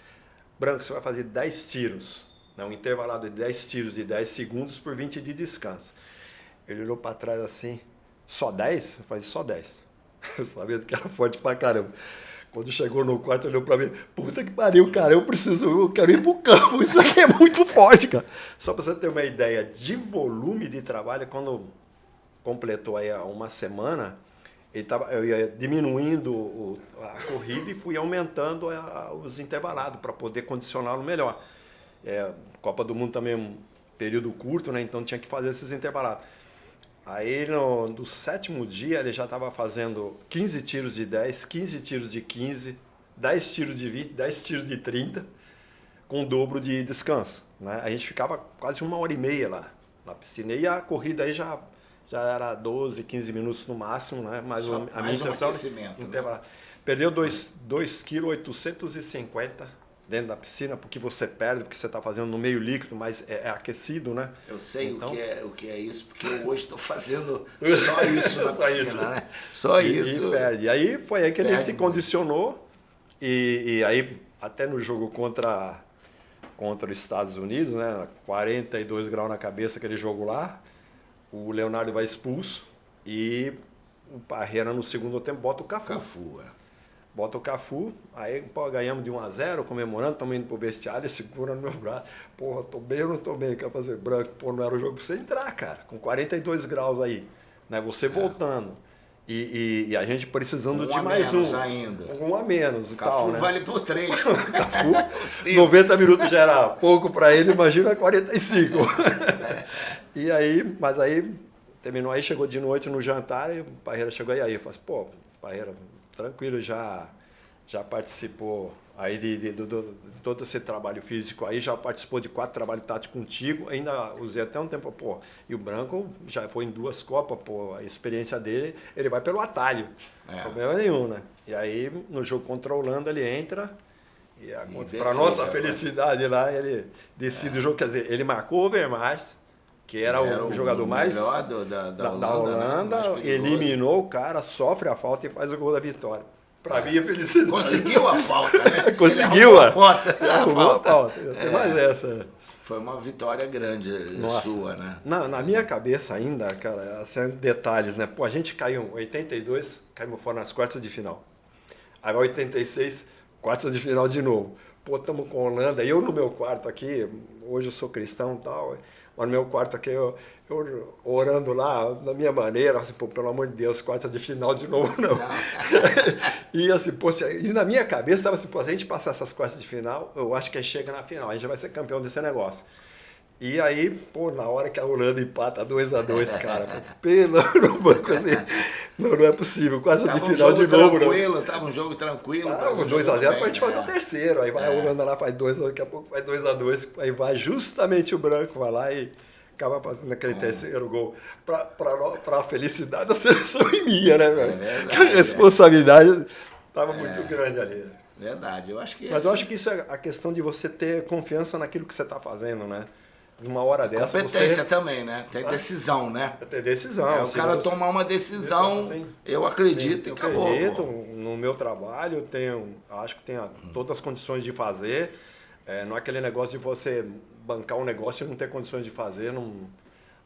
Branco, você vai fazer 10 tiros, né? Um intervalado de 10 tiros de 10 segundos por 20 de descanso. Ele olhou para trás assim, só 10? Eu falei, só 10. Eu sabia que era forte pra caramba. Quando chegou no quarto, olhou pra mim, puta que pariu, cara, eu quero ir pro campo, isso aqui é muito forte, cara. Só pra você ter uma ideia de volume de trabalho, quando completou aí uma semana, eu ia diminuindo a corrida e fui aumentando os intervalados para poder condicioná-lo melhor. Copa do Mundo também é um período curto, né? Então tinha que fazer esses intervalados. Aí no 7º dia ele já estava fazendo 15 tiros de 10, 15 tiros de 15, 10 tiros de 20, 10 tiros de 30, com o dobro de descanso, né? A gente ficava quase 1h30 lá na piscina. E a corrida aí já era 12, 15 minutos no máximo, né? Mas a minha intenção... Né? Perdeu 2,850 kg dentro da piscina, porque você perde, porque você está fazendo no meio líquido, mas é aquecido, né? Eu sei então, o que é isso, porque eu hoje estou fazendo só isso na piscina, né? Só isso. E perde. E aí foi aí que ele se condicionou, e aí até no jogo contra os Estados Unidos, né? 42 graus na cabeça aquele jogo lá, o Leonardo vai expulso e o Parreira no segundo tempo bota o Cafu. Bota o Cafu, aí pô, ganhamos de 1-0, comemorando, estamos indo pro vestiário, ele segura no meu braço. Porra, tô bem ou não tô bem? Quer fazer branco? Pô, não era o jogo pra você entrar, cara. Com 42 graus aí, né? Você voltando. E a gente precisando de mais um. Ainda. Um a menos e Cafu tal, né? vale por 3. Cafu, 90 minutos já era pouco para ele, imagina 45. E aí, mas aí, terminou aí, chegou de noite no jantar e o Parreira chegou aí. Eu falei, pô, Parreira, tranquilo, já participou aí de todo esse trabalho físico aí, já participou de 4 trabalhos táticos contigo, ainda usei até um tempo, pô, e o Branco já foi em 2 Copas, pô, a experiência dele, ele vai pelo atalho, problema nenhum, né? E aí, no jogo contra a Holanda, ele entra, e para nossa felicidade lá, ele decide o jogo, quer dizer, ele marcou o Overmars, que era o jogador mais melhor da Holanda, né? eliminou o cara, sofre a falta e faz o gol da vitória. Pra mim é felicidade. Conseguiu a falta, né? Conseguiu a falta. Tem mais essa. Foi uma vitória grande sua, né? Na minha cabeça ainda, cara, assim, detalhes, né? Pô, a gente caiu em 82, caímos fora nas quartas de final. Aí 86, quartas de final de novo. Pô, estamos com a Holanda. Eu no meu quarto aqui, hoje eu sou cristão e tal, mas no meu quarto aqui, eu orando lá, da minha maneira, assim, pô, pelo amor de Deus, quarta de final de novo, não. E assim, pô, e na minha cabeça estava assim, pô, se a gente passar essas quartas de final, eu acho que aí chega na final, a gente vai ser campeão desse negócio. E aí, pô, na hora que a Holanda empata 2-2, cara, pelo no banco assim, não é possível, quase de final de novo. Tava um jogo tranquilo. Tava 2-0 pra gente fazer o terceiro, aí vai a Holanda lá, faz 2, daqui a pouco faz 2-2, aí vai justamente o Branco, vai lá e acaba fazendo aquele terceiro gol pra a felicidade da seleção e minha, né, velho? A responsabilidade tava muito grande ali. Verdade, eu acho que Mas eu acho que isso é a questão de você ter confiança naquilo que você tá fazendo, né? Numa hora dessa competência também, né? Tem decisão, né? Tem decisão. O cara tomar uma decisão, assim, eu acredito e acabou. Eu acredito no meu trabalho, acho que tenho todas as condições de fazer. Não é aquele negócio de você bancar um negócio e não ter condições de fazer. Não,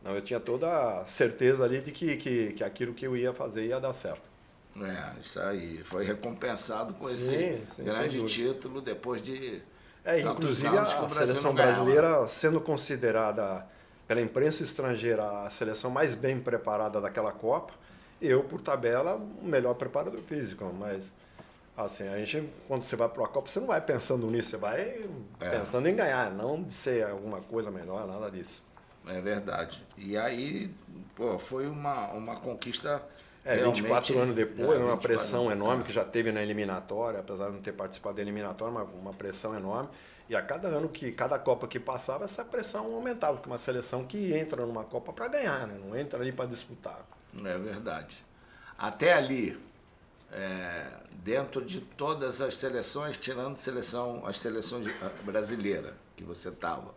eu tinha toda a certeza ali de que aquilo que eu ia fazer ia dar certo. Isso aí. Foi recompensado com esse grande título depois de... inclusive a seleção brasileira sendo considerada pela imprensa estrangeira a seleção mais bem preparada daquela Copa, eu, por tabela, o melhor preparador físico, mas assim, a gente, quando você vai para uma Copa, você não vai pensando nisso, você vai pensando em ganhar, não de ser alguma coisa melhor, nada disso. É verdade. E aí, pô, foi uma conquista... 24 anos depois, uma pressão enorme que já teve na eliminatória, apesar de não ter participado da eliminatória, mas uma pressão enorme. E a cada ano, cada Copa que passava, essa pressão aumentava, porque uma seleção que entra numa Copa para ganhar, né? Não entra ali para disputar. É verdade. Até ali, dentro de todas as seleções, tirando as seleções brasileiras que você estava,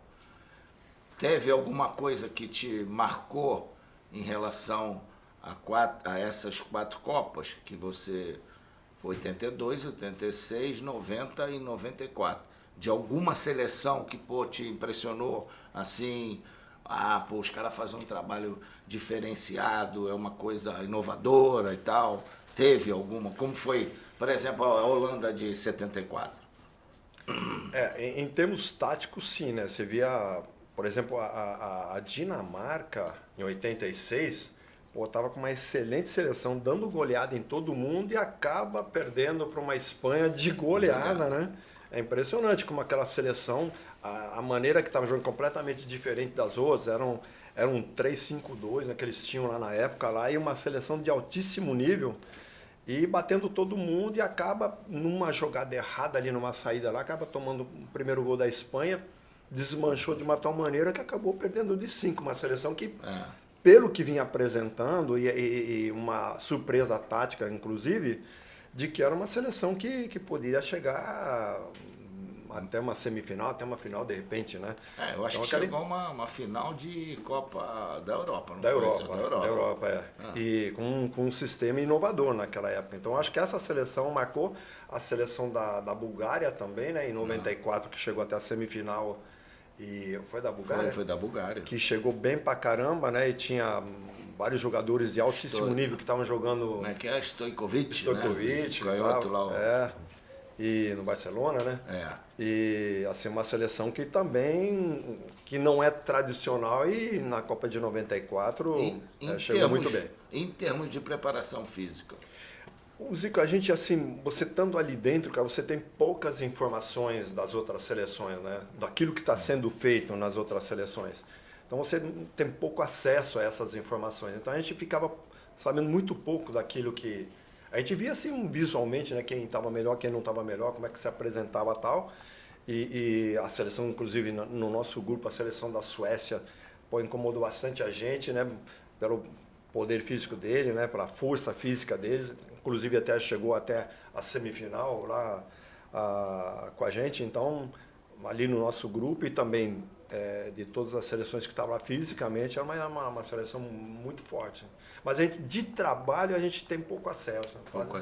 teve alguma coisa que te marcou em relação a essas 4 Copas, que você foi 82, 86, 90 e 94. De alguma seleção que, pô, te impressionou, assim, pô, os caras fazem um trabalho diferenciado, é uma coisa inovadora e tal. Teve alguma? Como foi, por exemplo, a Holanda de 74? Em termos táticos, sim, né? Você via, por exemplo, a Dinamarca, em 86, pô, tava com uma excelente seleção, dando goleada em todo mundo e acaba perdendo para uma Espanha de goleada, né? É impressionante como aquela seleção, a maneira que estava jogando completamente diferente das outras, eram 3-5-2, né, que eles tinham lá na época, lá, e uma seleção de altíssimo nível, e batendo todo mundo e acaba numa jogada errada ali, numa saída lá, acaba tomando o primeiro gol da Espanha, desmanchou de uma tal maneira que acabou perdendo de 5, uma seleção que, pelo que vinha apresentando, e uma surpresa tática, inclusive, de que era uma seleção que poderia chegar até uma semifinal, até uma final de repente, né? Eu acho que chegou uma final de Copa da Europa, não da foi? Europa, da Europa. E com um sistema inovador naquela época. Então acho que essa seleção marcou a seleção da Bulgária também, né? Em 94, que chegou até a semifinal. E foi da Bulgária? Foi da Bulgária. Que chegou bem pra caramba, né? E tinha vários jogadores de altíssimo nível que estavam jogando. Como é que é? Stojkovic, né? Canhoto lá. E no Barcelona, né? E assim, uma seleção que também que não é tradicional e na Copa de 94 chegou muito bem. Em termos de preparação física. O Zico, a gente assim, você estando ali dentro, cara, você tem poucas informações das outras seleções, né? Daquilo que está sendo feito nas outras seleções. Então você tem pouco acesso a essas informações. Então a gente ficava sabendo muito pouco daquilo que... A gente via assim visualmente, né, quem estava melhor, quem não estava melhor, como é que se apresentava tal. E a seleção, inclusive no nosso grupo, a seleção da Suécia, pô, incomodou bastante a gente, né, pelo poder físico dele, né, pela força física deles. Inclusive até chegou até a semifinal lá com a gente. Então, ali no nosso grupo e também de todas as seleções que estavam lá fisicamente, era uma seleção muito forte. Mas a gente, de trabalho, a gente tem pouco acesso. Pouco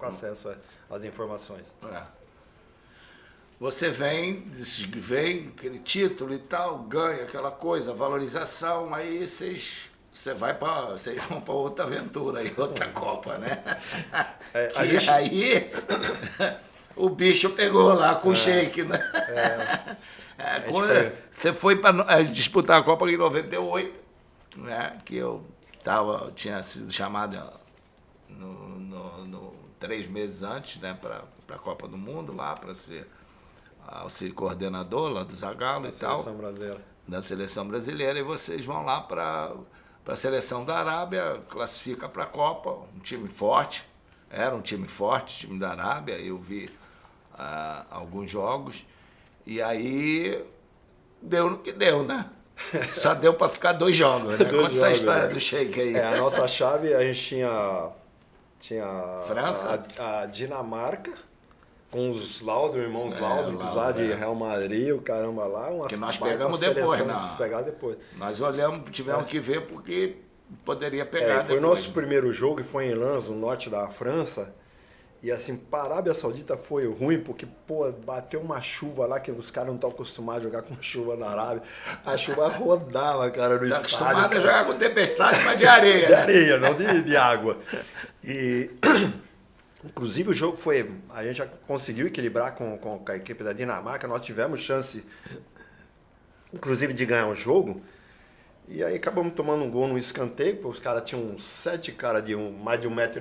acesso às informações. Você vem aquele título e tal, ganha aquela coisa, valorização, aí vocês vão para outra aventura aí, outra Copa, né? Aí o bicho pegou lá com o shake, né? Quando você foi para disputar a Copa em 98, né? Que eu tinha sido chamado 3 meses antes, né? Para a Copa do Mundo lá, para ser auxílio coordenador lá do Zagallo e tal. Da seleção brasileira. E vocês vão lá para a seleção da Arábia, classifica para a Copa, um time forte. Era um time forte, time da Arábia. Eu vi alguns jogos. E aí deu no que deu, né? Só deu para ficar 2 jogos, né? Conta essa história do shake aí. A nossa chave, a gente tinha França? A Dinamarca, com os irmãos Laudrup lá de Real Madrid, o caramba lá. Que nós pegamos depois, né? Nós olhamos, tivemos que ver porque poderia pegar foi depois. O nosso primeiro jogo e foi em Lens, no norte da França. E assim, para a Arábia Saudita foi ruim, porque, pô, bateu uma chuva lá, que os caras não estão acostumados a jogar com chuva na Arábia. A chuva rodava, cara, no estádio. Acostumado a jogar com tempestade, mas de areia. De areia, não de água. E, inclusive, o jogo foi... A gente já conseguiu equilibrar com a equipe da Dinamarca. Nós tivemos chance, inclusive, de ganhar o jogo. E aí acabamos tomando um gol no escanteio, porque os caras tinham 7 caras de mais de 1,90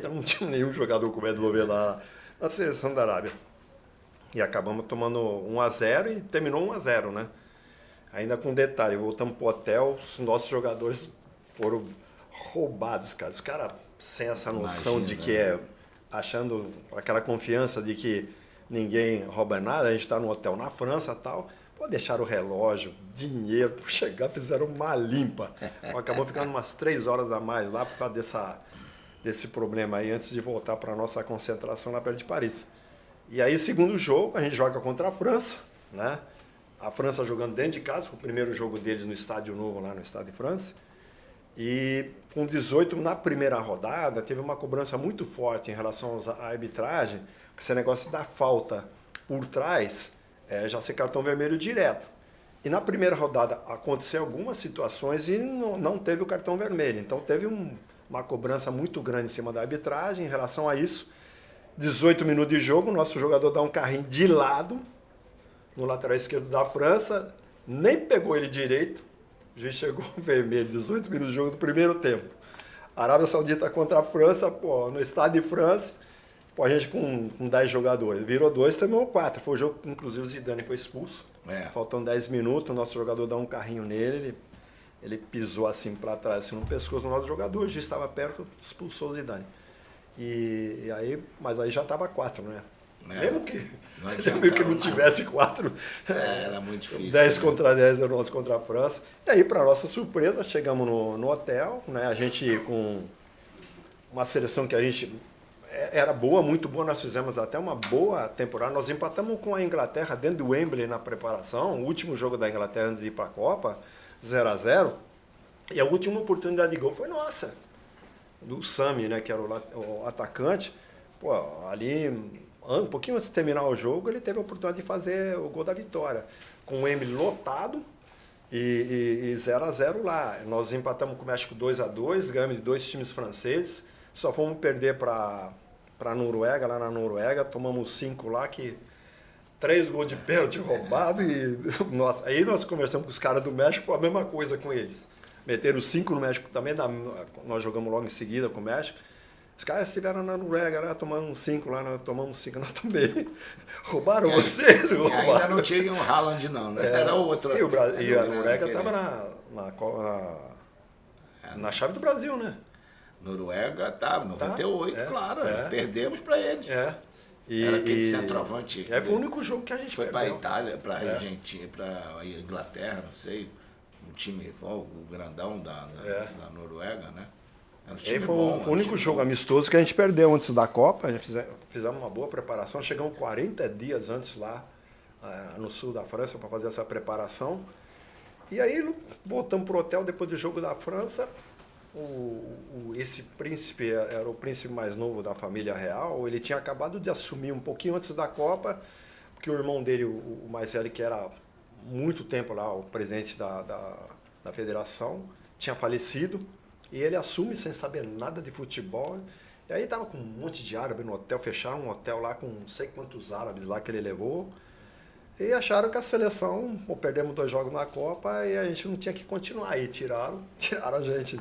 m, não tinha nenhum jogador com 1,90 m na seleção da Arábia. E acabamos tomando 1-0 e terminou 1-0, né? Ainda com detalhe, voltamos pro hotel, os nossos jogadores foram roubados, cara. Os caras sem essa noção de que achando aquela confiança de que ninguém rouba nada, a gente está no hotel na França e tal. Pô, deixaram o relógio, dinheiro, por chegar, fizeram uma limpa. Acabou ficando umas 3 horas a mais lá por causa desse problema aí, antes de voltar para a nossa concentração lá perto de Paris. E aí, segundo jogo, a gente joga contra a França, né? A França jogando dentro de casa, o primeiro jogo deles no Estádio Novo, lá no Estádio de França. E com 18, na primeira rodada, teve uma cobrança muito forte em relação à arbitragem, que esse negócio da falta por trás já ser cartão vermelho direto. E na primeira rodada aconteceu algumas situações e não teve o cartão vermelho. Então teve uma cobrança muito grande em cima da arbitragem em relação a isso. 18 minutos de jogo, o nosso jogador dá um carrinho de lado no lateral esquerdo da França, nem pegou ele direito. O juiz chegou vermelho, 18 minutos de jogo do primeiro tempo. Arábia Saudita contra a França, pô, no estádio de França, pô, a gente com 10 jogadores. Virou 2, terminou 4. Foi o jogo, inclusive o Zidane foi expulso. Faltando 10 minutos, o nosso jogador dá um carrinho nele, ele pisou assim para trás, assim, no pescoço do nosso jogador, o juiz estava perto, expulsou o Zidane. E aí, mas aí já estava 4, né? Mesmo que não tivesse 4, era muito difícil. 10 contra 10 era o nosso contra a França. E aí, para nossa surpresa, chegamos no hotel, né? A gente com uma seleção que a gente era boa, muito boa, nós fizemos até uma boa temporada. Nós empatamos com a Inglaterra dentro do Wembley na preparação, o último jogo da Inglaterra antes de ir para a Copa, 0-0. E a última oportunidade de gol foi nossa, do Sami, né? Que era o atacante. Pô, ali um pouquinho antes de terminar o jogo, ele teve a oportunidade de fazer o gol da vitória. Com o Wembley lotado e 0-0 lá. Nós empatamos com o México 2-2, ganhamos de 2 times franceses. Só fomos perder para a Noruega, lá na Noruega. Tomamos 5 lá, 3 gols de pênalti roubado. E, nossa, aí nós conversamos com os caras do México, a mesma coisa com eles. Meteram 5 no México também, nós jogamos logo em seguida com o México. Os caras estiveram na Noruega, lá, tomando 5 lá, nós tomamos 5 nós também. Roubaram vocês? Roubaram. Ainda não tinha um Haaland não, né? Era outro. E a Noruega estava na chave do Brasil, né? Noruega estava, 98, claro. Perdemos para eles. Era aquele centroavante. Foi o único jogo que a gente foi para a Itália, para a Argentina, para a Inglaterra, não sei. Um time, o grandão da Noruega, né? Foi o único jogo amistoso que a gente perdeu antes da Copa. Fizemos uma boa preparação. Chegamos 40 dias antes lá no sul da França para fazer essa preparação. E aí voltamos para o hotel depois do jogo da França. Esse príncipe era o príncipe mais novo da família real. Ele tinha acabado de assumir um pouquinho antes da Copa, porque o irmão dele, o mais velho, que era muito tempo lá o presidente da federação, tinha falecido. E ele assume sem saber nada de futebol. E aí tava com um monte de árabe no hotel, fecharam um hotel lá com não sei quantos árabes lá que ele levou. E acharam que a seleção, perdemos 2 jogos na Copa e a gente não tinha que continuar. Aí tiraram a gente,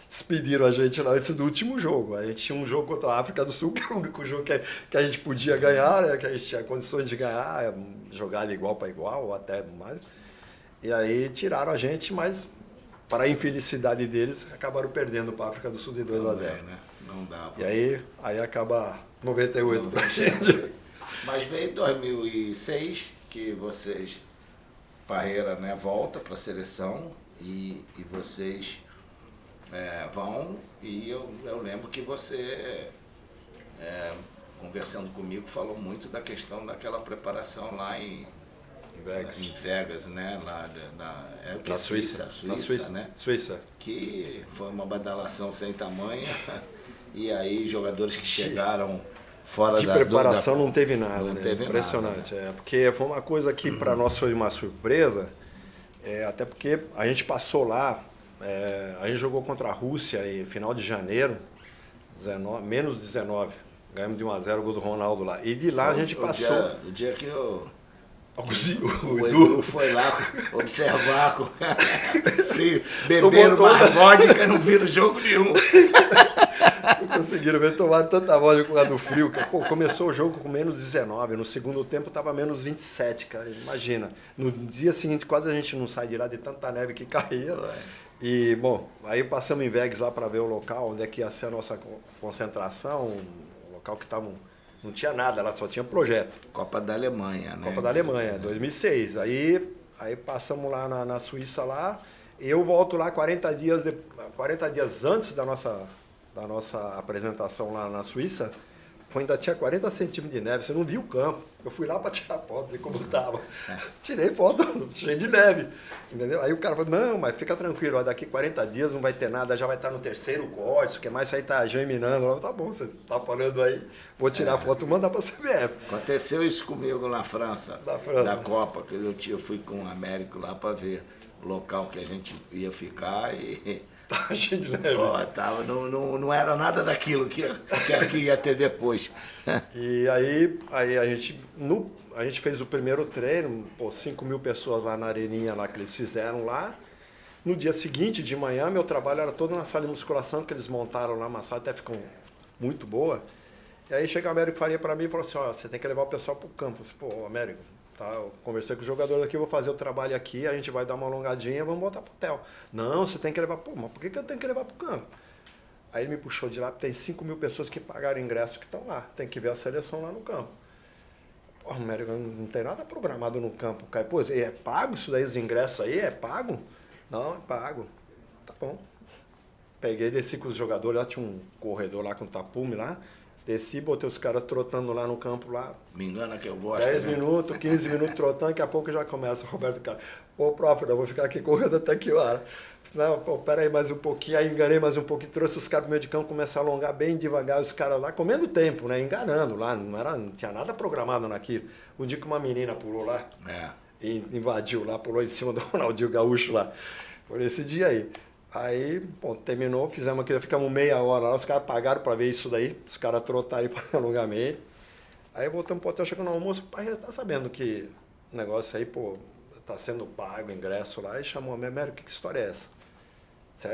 despediram a gente lá antes do último jogo. A gente tinha um jogo contra a África do Sul, que era o único jogo que a gente podia ganhar, né? Que a gente tinha condições de ganhar, jogar de igual para igual ou até mais. E aí tiraram a gente, mas para a infelicidade deles, acabaram perdendo para a África do Sul de 2-0. Né? Não dava. E aí acaba 98 para a gente. Mas veio 2006, que vocês, Parreira, né, volta para a seleção e vocês vão. E eu lembro que você, conversando comigo, falou muito da questão daquela preparação lá em Vegas, né? Lá na Suíça, né? Suíça. Que foi uma badalação sem tamanho. E aí jogadores que chegaram fora de preparação não teve nada, não né? Teve impressionante. Nada, né? Porque foi uma coisa que para nós foi uma surpresa, até porque a gente passou lá, a gente jogou contra a Rússia em final de janeiro, menos 19. Ganhamos de 1-0 o gol do Ronaldo lá. E de lá a gente passou. O dia que o Edu foi lá observar com frio, beberam mais vodka e não viram jogo nenhum. Não conseguiram ver, tomaram tanta vodka por causa do frio. Começou o jogo com menos 19, no segundo tempo estava menos 27, cara, imagina. No dia seguinte quase a gente não sai de lá de tanta neve que caía. E, bom, aí passamos em Vegas lá para ver o local, onde é que ia ser a nossa concentração, um local que estava... Não tinha nada, lá só tinha projeto. Copa da Alemanha, né? Copa da Alemanha, 2006. Aí passamos lá na Suíça lá. Eu volto lá 40 dias antes da nossa apresentação lá na Suíça ainda tinha 40 centímetros de neve, você não viu o campo. Eu fui lá para tirar foto de como estava. Tirei foto, cheio de neve. Entendeu? Aí o cara falou, não, mas fica tranquilo, ó, daqui 40 dias não vai ter nada, já vai estar no terceiro corte, o que mais isso aí tá germinando. Eu falei, tá bom, você tá falando aí, vou tirar foto e mandar para a CBF. Aconteceu isso comigo na França, da Copa, que eu fui com o Américo lá para ver o local que a gente ia ficar e... Tava cheio de neve. Não era nada daquilo que ia ter depois. E aí a gente fez o primeiro treino, 5.000 pessoas lá na areninha lá que eles fizeram lá. No dia seguinte, de manhã, meu trabalho era todo na sala de musculação que eles montaram lá, uma sala até ficou muito boa. E aí chega o Américo Faria para mim e falou assim, ó, você tem que levar o pessoal pro campo. Eu disse, pô, Américo, tá, eu conversei com os jogadores aqui, vou fazer o trabalho aqui, a gente vai dar uma alongadinha, vamos voltar pro hotel. Não, você tem que levar, pô, mas por que eu tenho que levar pro campo? Aí ele me puxou de lá, tem 5.000 pessoas que pagaram ingresso que estão lá, tem que ver a seleção lá no campo. Pô, Américo, não tem nada programado no campo, cara. Pô, é pago isso daí, os ingressos aí, é pago? Não, é pago. Tá bom. Peguei, desci com os jogadores, lá tinha um corredor lá com o tapume lá, desci, botei os caras trotando lá no campo lá. Me engana que eu gosto. 10 minutos, 15 minutos trotando, daqui a pouco já começa o Roberto Carlos. Ô, prof, eu vou ficar aqui correndo até que hora? Não, pô, peraí mais um pouquinho, aí enganei mais um pouquinho, trouxe os caras do meio de campo, começaram a alongar bem devagar, os caras lá, comendo tempo, né, enganando lá, não tinha nada programado naquilo. Um dia que uma menina pulou lá, e invadiu lá, pulou em cima do Ronaldinho Gaúcho lá, foi esse dia aí. Aí, bom, terminou, fizemos aquilo, ficamos meia hora lá, os caras pagaram para ver isso daí, os caras trotaram para alongamento. Aí voltamos pro hotel, chegando no almoço, o pai já tá sabendo que o negócio aí, pô, tá sendo pago o ingresso lá, e chamou a minha América, que história é essa? Isso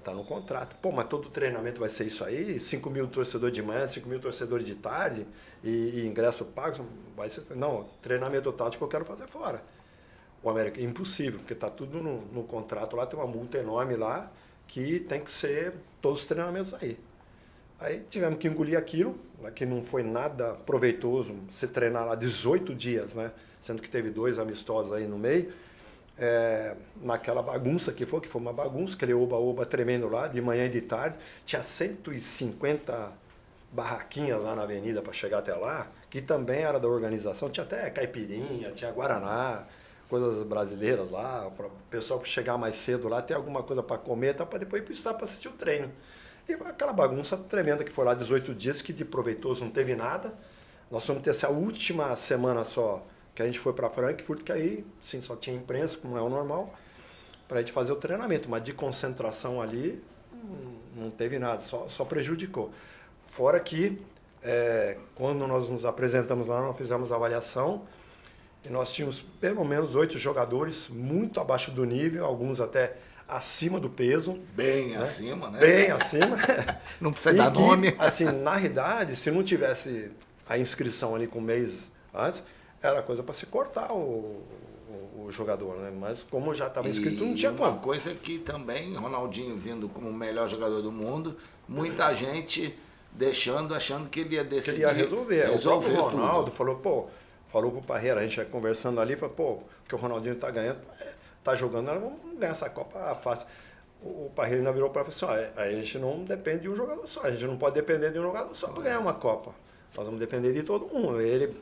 tá no contrato. Pô, mas todo treinamento vai ser isso aí? 5.000 torcedores de manhã, 5.000 torcedores de tarde, e ingresso pago? Vai ser, não, treinamento tático eu quero fazer fora. O América, impossível, porque está tudo no contrato lá, tem uma multa enorme lá, que tem que ser todos os treinamentos aí. Aí tivemos que engolir aquilo, que não foi nada proveitoso, se treinar lá 18 dias, né? Sendo que teve 2 amistosos aí no meio. Naquela bagunça que foi uma bagunça, aquele oba-oba tremendo lá, de manhã e de tarde. Tinha 150 barraquinhas lá na avenida para chegar até lá, que também era da organização. Tinha até caipirinha, tinha guaraná, coisas brasileiras lá, para o pessoal chegar mais cedo lá, ter alguma coisa para comer, tá, para depois ir para o estado para assistir o treino. E aquela bagunça tremenda que foi lá 18 dias, que de proveitoso não teve nada. Nós vamos ter essa última semana só, que a gente foi para Frankfurt, que aí sim, só tinha imprensa, como é o normal, para a gente fazer o treinamento, mas de concentração ali não teve nada, só prejudicou. Fora que, quando nós nos apresentamos lá, nós fizemos a avaliação, e nós tínhamos pelo menos 8 jogadores muito abaixo do nível, alguns até acima do peso. Bem acima, né? Bem acima. Não precisa dar nome. Assim, na realidade, se não tivesse a inscrição ali com um mês antes, era coisa para se cortar o jogador, né? Mas como já estava inscrito, não tinha como. Uma coisa que também, Ronaldinho vindo como o melhor jogador do mundo, muita gente achando que ele ia decidir. Que ele ia resolver. O próprio Ronaldo tudo. falou pro Parreira, a gente ia conversando ali, falou, pô, que o Ronaldinho tá ganhando, tá jogando, nós vamos ganhar essa Copa fácil. O Parreira ainda virou para ele e falou assim, a gente não depende de um jogador só, a gente não pode depender de um jogador só para ganhar uma Copa. Nós vamos depender de todo mundo. Ele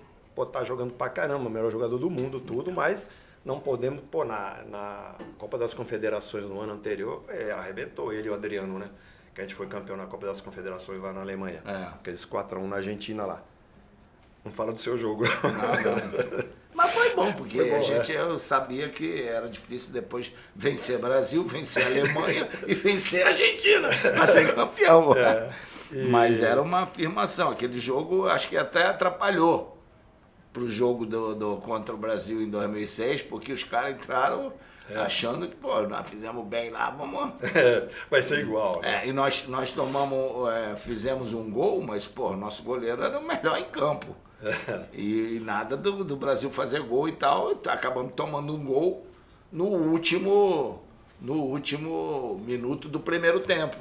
tá jogando pra caramba, o melhor jogador do mundo, tudo, mas não podemos, pô, na Copa das Confederações no ano anterior, arrebentou ele e o Adriano, né? Que a gente foi campeão na Copa das Confederações lá na Alemanha. Aqueles 4-1 na Argentina lá. Não fala do seu jogo. Não. Mas foi bom, porque eu sabia que era difícil depois vencer Brasil, vencer Alemanha e vencer a Argentina para ser campeão. Mas era uma afirmação. Aquele jogo acho que até atrapalhou pro jogo contra o Brasil em 2006, porque os caras entraram achando que, pô, nós fizemos bem lá, vamos... Vai ser igual. E nós fizemos um gol, mas, pô, nosso goleiro era o melhor em campo. E nada do Brasil fazer gol e tal, acabamos tomando um gol no último minuto do primeiro tempo.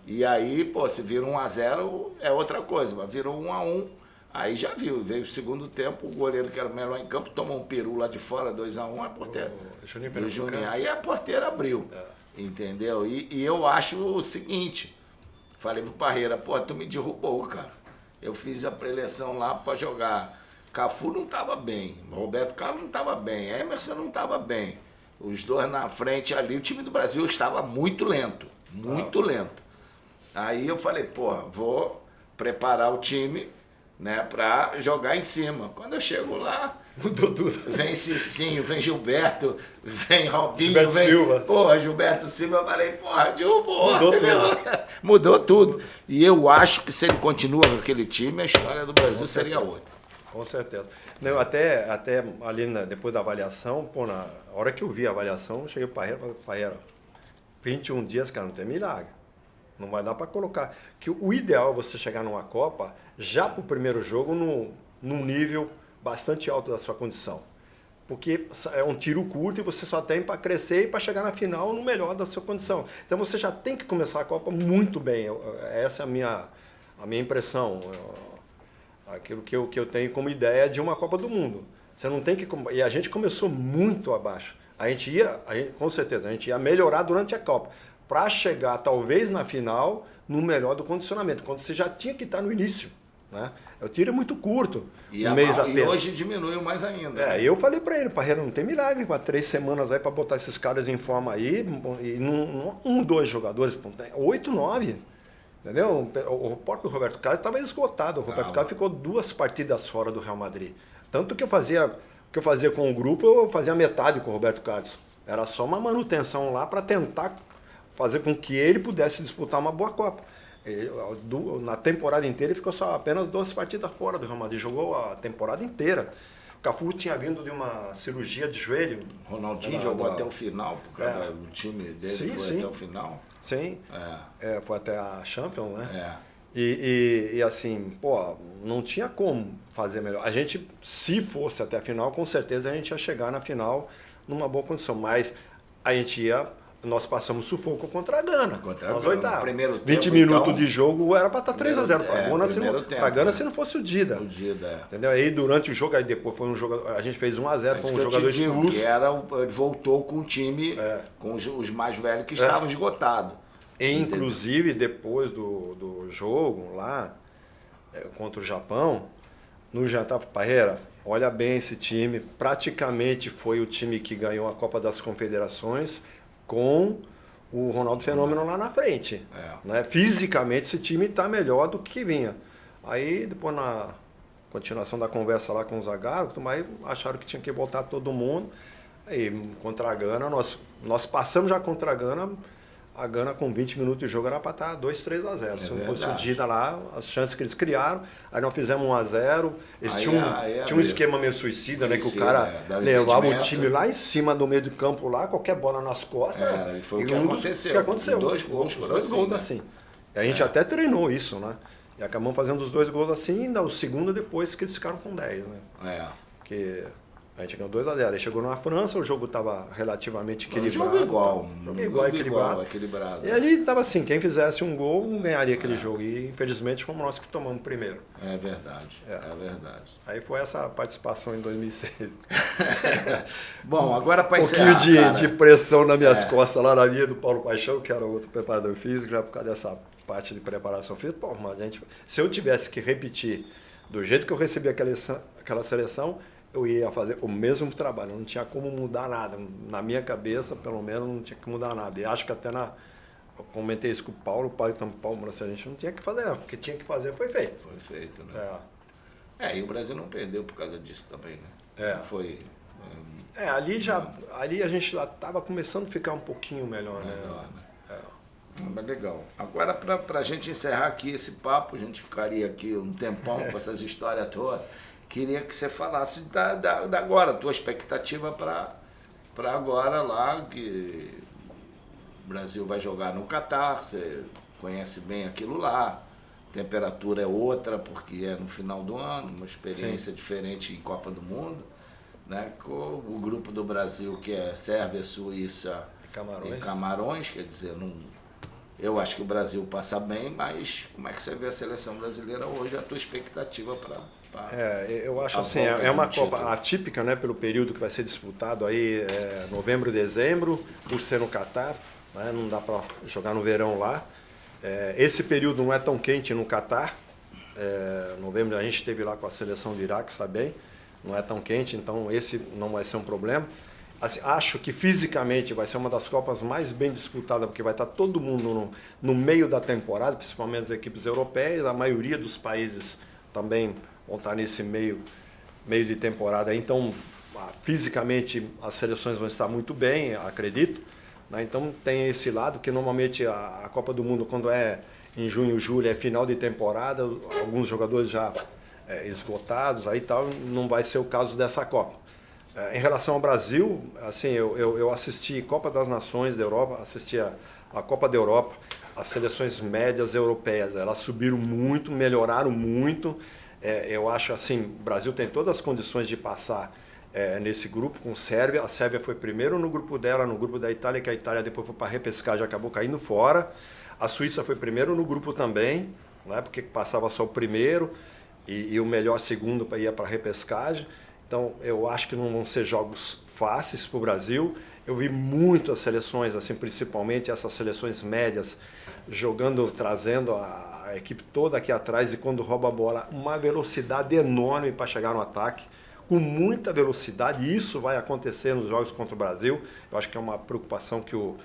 E aí, pô, se vira 1-0 é outra coisa, mas virou 1-1, aí já viu, veio o segundo tempo, o goleiro que era o melhor em campo tomou um peru lá de fora, 2-1, a porteira. O Juninho, aí a porteira abriu, entendeu? E eu acho o seguinte, falei pro Parreira, pô, tu me derrubou, cara. Eu fiz a preleção lá para jogar. Cafu não estava bem, Roberto Carlos não estava bem, Emerson não estava bem. Os dois na frente ali, o time do Brasil estava muito lento, muito lento. Aí eu falei, porra, vou preparar o time, né, para jogar em cima. Quando eu chego lá, Mudou tudo. vem Cicinho, vem Gilberto, vem Robinho, Gilberto vem... Silva. Porra, Gilberto Silva, eu falei, porra, derrubou. Mudou entendeu? Mudou tudo. E eu acho que se ele continua com aquele time, a história do Brasil seria outra. Com certeza. Não, até ali, depois da avaliação, pô, na hora que eu vi a avaliação, eu cheguei para Parreira e falei, Parreira, 21 dias, cara, não tem milagre. Não vai dar para colocar. Que o ideal é você chegar numa Copa já para o primeiro jogo num nível bastante alto da sua condição. Porque é um tiro curto e você só tem para crescer e para chegar na final no melhor da sua condição. Então você já tem que começar a Copa muito bem. Essa é a minha impressão. Aquilo que eu tenho como ideia de uma Copa do Mundo. Você não tem que... E a gente começou muito abaixo. Com certeza, a gente ia melhorar durante a Copa. Para chegar, talvez, na final, no melhor do condicionamento. Quando você já tinha que estar no início. Né? O tiro é muito curto. E, mês e hoje diminuiu mais ainda. Né? Eu falei para ele, Parreira, não tem milagre. Para 3 semanas aí, para botar esses caras em forma aí. E não 2 jogadores, 8, 9. Entendeu? O próprio Roberto Carlos estava esgotado. O Roberto Carlos ficou 2 partidas fora do Real Madrid. Tanto que eu fazia com o grupo, eu fazia metade com o Roberto Carlos. Era só uma manutenção lá para tentar fazer com que ele pudesse disputar uma boa Copa. Na temporada inteira ele ficou só apenas 2 partidas fora do Real Madrid. Jogou a temporada inteira. O Cafu tinha vindo de uma cirurgia de joelho. Ronaldinho jogou até o final, por causa do time dele foi até o final. Sim, foi até a Champions, né? É. E assim, pô, não tinha como fazer melhor. A gente, se fosse até a final, com certeza a gente ia chegar na final numa boa condição. Mas nós passamos sufoco contra a Gana. Nós oitavos. Primeiro tempo, 20 minutos de jogo era para estar 3-0 para a Gana se não fosse o Dida. O Dida, entendeu? Aí durante o jogo, aí depois foi um jogo, a gente fez 1-0, foi um jogador expulso. Ele voltou com o time, com os mais velhos que estavam esgotados. E, inclusive, depois do jogo lá, contra o Japão, no jantar, Parreira, olha bem esse time, praticamente foi o time que ganhou a Copa das Confederações com o Ronaldo Fenômeno lá na frente. Né? Fisicamente, esse time está melhor do que vinha. Aí, depois, na continuação da conversa lá com o Zagallo, aí acharam que tinha que voltar todo mundo. Aí, contra a Gana, nós passamos já contra a Gana com 20 minutos de jogo era para estar 2-3-0. Se não fosse o Dida lá, as chances que eles criaram, aí nós fizemos 1-0. Eles tinham um esquema meio suicida, né? Que o cara levava o time lá em cima do meio do campo lá, qualquer bola nas costas. Foi o que aconteceu. 2 gols foram assim. E a gente até treinou isso, né? E acabamos fazendo os 2 gols assim, e ainda o segundo depois que eles ficaram com 10, né? Porque a gente ganhou 2-0. Aí chegou na França, o jogo estava relativamente equilibrado. Jogo igual. Equilibrado. E ali estava assim, quem fizesse um gol ganharia aquele jogo. E infelizmente fomos nós que tomamos o primeiro. É verdade. Aí foi essa participação em 2006. Bom, agora para encerrar. Um pouquinho de pressão nas minhas costas lá na minha do Paulo Paixão, que era outro preparador físico, já por causa dessa parte de preparação física. Pô, mas se eu tivesse que repetir do jeito que eu recebi aquela seleção, eu ia fazer o mesmo trabalho, não tinha como mudar nada. Na minha cabeça, pelo menos, não tinha que mudar nada. E acho que até eu comentei isso com o Paulo São Paulo, a gente não tinha que fazer, o que tinha que fazer foi feito. Foi feito, né? E o Brasil não perdeu por causa disso também, né? Foi... ali a gente já estava começando a ficar um pouquinho melhor, né? Mas legal. Agora, para a gente encerrar aqui esse papo, a gente ficaria aqui um tempão com essas histórias todas. Queria que você falasse da agora, a tua expectativa para agora lá, que o Brasil vai jogar no Catar, você conhece bem aquilo lá, temperatura é outra, porque é no final do ano, uma experiência diferente em Copa do Mundo, né? Com o grupo do Brasil, que é Sérvia, Suíça e Camarões, quer dizer, eu acho que o Brasil passa bem, mas como é que você vê a seleção brasileira hoje, a tua expectativa para... eu acho assim, é uma Copa atípica, né, pelo período que vai ser disputado aí, novembro e dezembro, por ser no Catar, né, não dá para jogar no verão lá. Esse período não é tão quente no Catar, novembro a gente esteve lá com a seleção do Iraque, sabe bem, não é tão quente, então esse não vai ser um problema. Assim, acho que fisicamente vai ser uma das Copas mais bem disputadas, porque vai estar todo mundo no meio da temporada, principalmente as equipes europeias, a maioria dos países também vão estar nesse meio de temporada. Então, fisicamente as seleções vão estar muito bem, acredito. Né? Então tem esse lado que normalmente a Copa do Mundo, quando é em junho, julho, é final de temporada, alguns jogadores já esgotados, aí tal, não vai ser o caso dessa Copa. Em relação ao Brasil, assim, eu assisti Copa das Nações da Europa, assisti a Copa da Europa, as seleções médias europeias, elas subiram muito, melhoraram muito. Eu acho assim, o Brasil tem todas as condições de passar nesse grupo com a Sérvia. A Sérvia foi primeiro no grupo dela, no grupo da Itália, que a Itália depois foi para repescar, já acabou caindo fora. A Suíça foi primeiro no grupo também, né, porque passava só o primeiro e o melhor segundo ia para a repescagem. Então, eu acho que não vão ser jogos fáceis para o Brasil. Eu vi muitas seleções, assim, principalmente essas seleções médias, jogando, trazendo a equipe toda aqui atrás e quando rouba a bola, uma velocidade enorme para chegar no ataque, com muita velocidade. E isso vai acontecer nos jogos contra o Brasil. Eu acho que é uma preocupação que o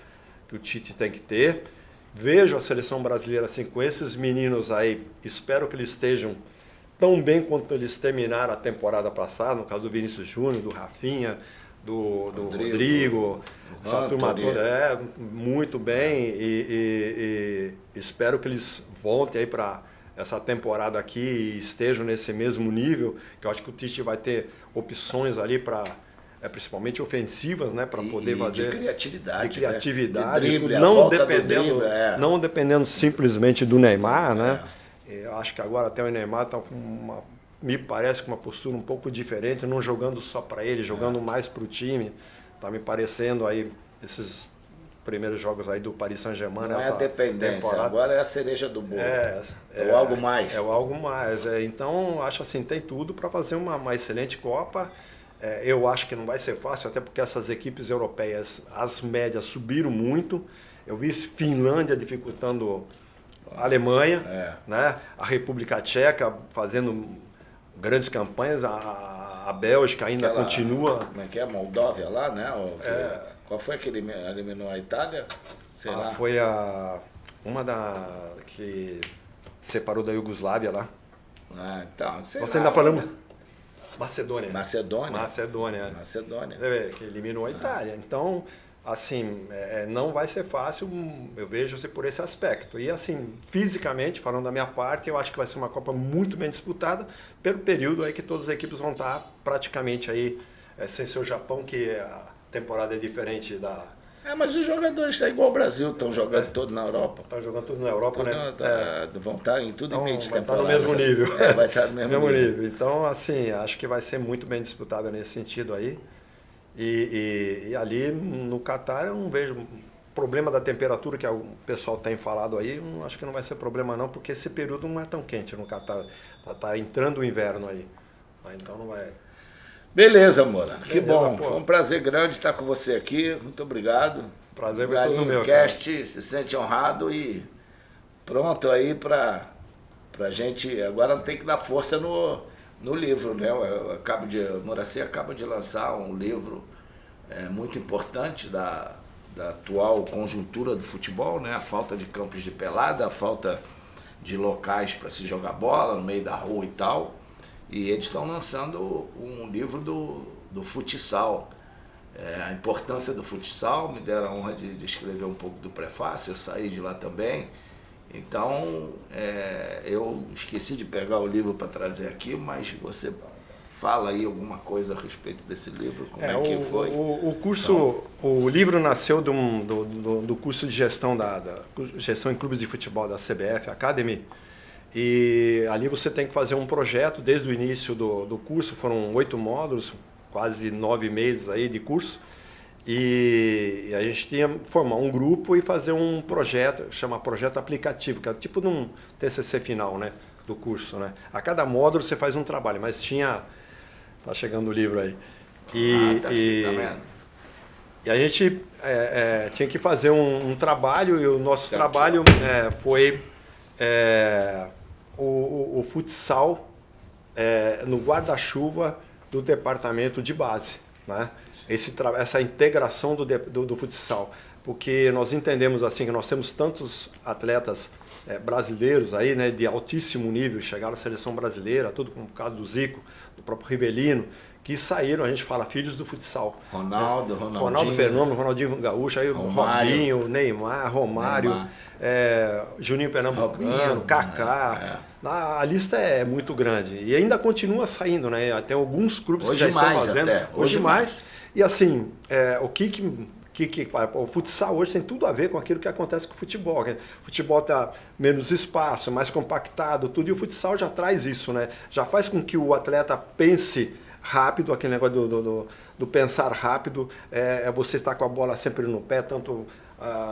Tite tem que ter. Vejo a seleção brasileira assim, com esses meninos aí, espero que eles estejam tão bem quanto eles terminaram a temporada passada, no caso do Vinícius Júnior, do Rafinha, do Rodrigo, essa turma toda, muito bem, e espero que eles voltem aí para essa temporada aqui e estejam nesse mesmo nível, que eu acho que o Tite vai ter opções ali para principalmente ofensivas, né, para poder fazer de criatividade, de criatividade, de drible, não dependendo simplesmente do Neymar, né? Eu acho que agora até o Neymar está com me parece com uma postura um pouco diferente, não jogando só para ele, jogando mais para o time. Está me parecendo aí esses primeiros jogos aí do Paris Saint-Germain. Não é a dependência, temporada. Agora é a cereja do bolo. É o algo mais. É o algo mais. Então, acho assim, tem tudo para fazer uma excelente Copa. Eu acho que não vai ser fácil, até porque essas equipes europeias, as médias subiram muito. Eu vi Finlândia dificultando a Alemanha, né? A República Tcheca fazendo grandes campanhas, a Bélgica ainda continua. Como é que é? Moldóvia lá, né? Qual foi que eliminou a Itália? Sei lá. Foi uma que separou da Iugoslávia lá. Então, sei Nós lá, ainda falamos Macedônia. Macedônia. Que eliminou a Itália. Então, assim, não vai ser fácil, eu vejo por esse aspecto. E assim, fisicamente, falando da minha parte, eu acho que vai ser uma Copa muito bem disputada, pelo período aí que todas as equipes vão estar praticamente aí, sem ser o Japão, que a temporada é diferente da... mas os jogadores estão igual ao Brasil, estão jogando todo na Europa. Estão jogando tudo na Europa, né? Vão estar em tudo em meio de temporada. Vai estar no mesmo nível. Vai estar no mesmo nível. Então, assim, acho que vai ser muito bem disputada nesse sentido aí. E ali no Catar eu não vejo problema da temperatura que o pessoal tem falado aí, acho que não vai ser problema não, porque esse período não é tão quente no Catar, tá entrando o inverno aí, então não vai... Beleza, Moura, que bom, foi um prazer grande estar com você aqui, muito obrigado. Prazer foi todo meu, Cast, se sente honrado e pronto aí pra gente, agora tem que dar força no livro, né? O Moraci acaba de lançar um livro muito importante da atual conjuntura do futebol, né? A falta de campos de pelada, a falta de locais para se jogar bola no meio da rua e tal. E eles estão lançando um livro do futsal. A importância do futsal, me deram a honra de escrever um pouco do prefácio, eu saí de lá também. Então, eu esqueci de pegar o livro para trazer aqui, mas você fala aí alguma coisa a respeito desse livro, como é que foi? O curso, o livro nasceu do curso de gestão gestão em clubes de futebol da CBF Academy, e ali você tem que fazer um projeto desde o início do curso, foram 8 módulos, quase 9 meses aí de curso. E a gente tinha que formar um grupo e fazer um projeto, chama projeto aplicativo, que é tipo de um TCC final, né, do curso, né? A cada módulo você faz um trabalho, mas tinha... Tá chegando o livro aí. E a gente tinha que fazer um trabalho, e o nosso trabalho foi o futsal no guarda-chuva do departamento de base, né? Essa integração do futsal, porque nós entendemos assim que nós temos tantos atletas brasileiros aí, né, de altíssimo nível, chegaram à seleção brasileira, tudo como o caso do Zico, do próprio Rivelino, que saíram, a gente fala, filhos do futsal. Ronaldo Fenômeno, Ronaldinho Gaúcho, aí Robinho, Neymar, Romário, Juninho Pernambucano, Kaká. A lista é muito grande e ainda continua saindo, né? Tem alguns clubes hoje que já estão fazendo. Hoje mais. E assim, o futsal hoje tem tudo a ver com aquilo que acontece com o futebol. O futebol está menos espaço, mais compactado, tudo, e o futsal já traz isso, né? Já faz com que o atleta pense rápido, aquele negócio do pensar rápido, você estar com a bola sempre no pé, tanto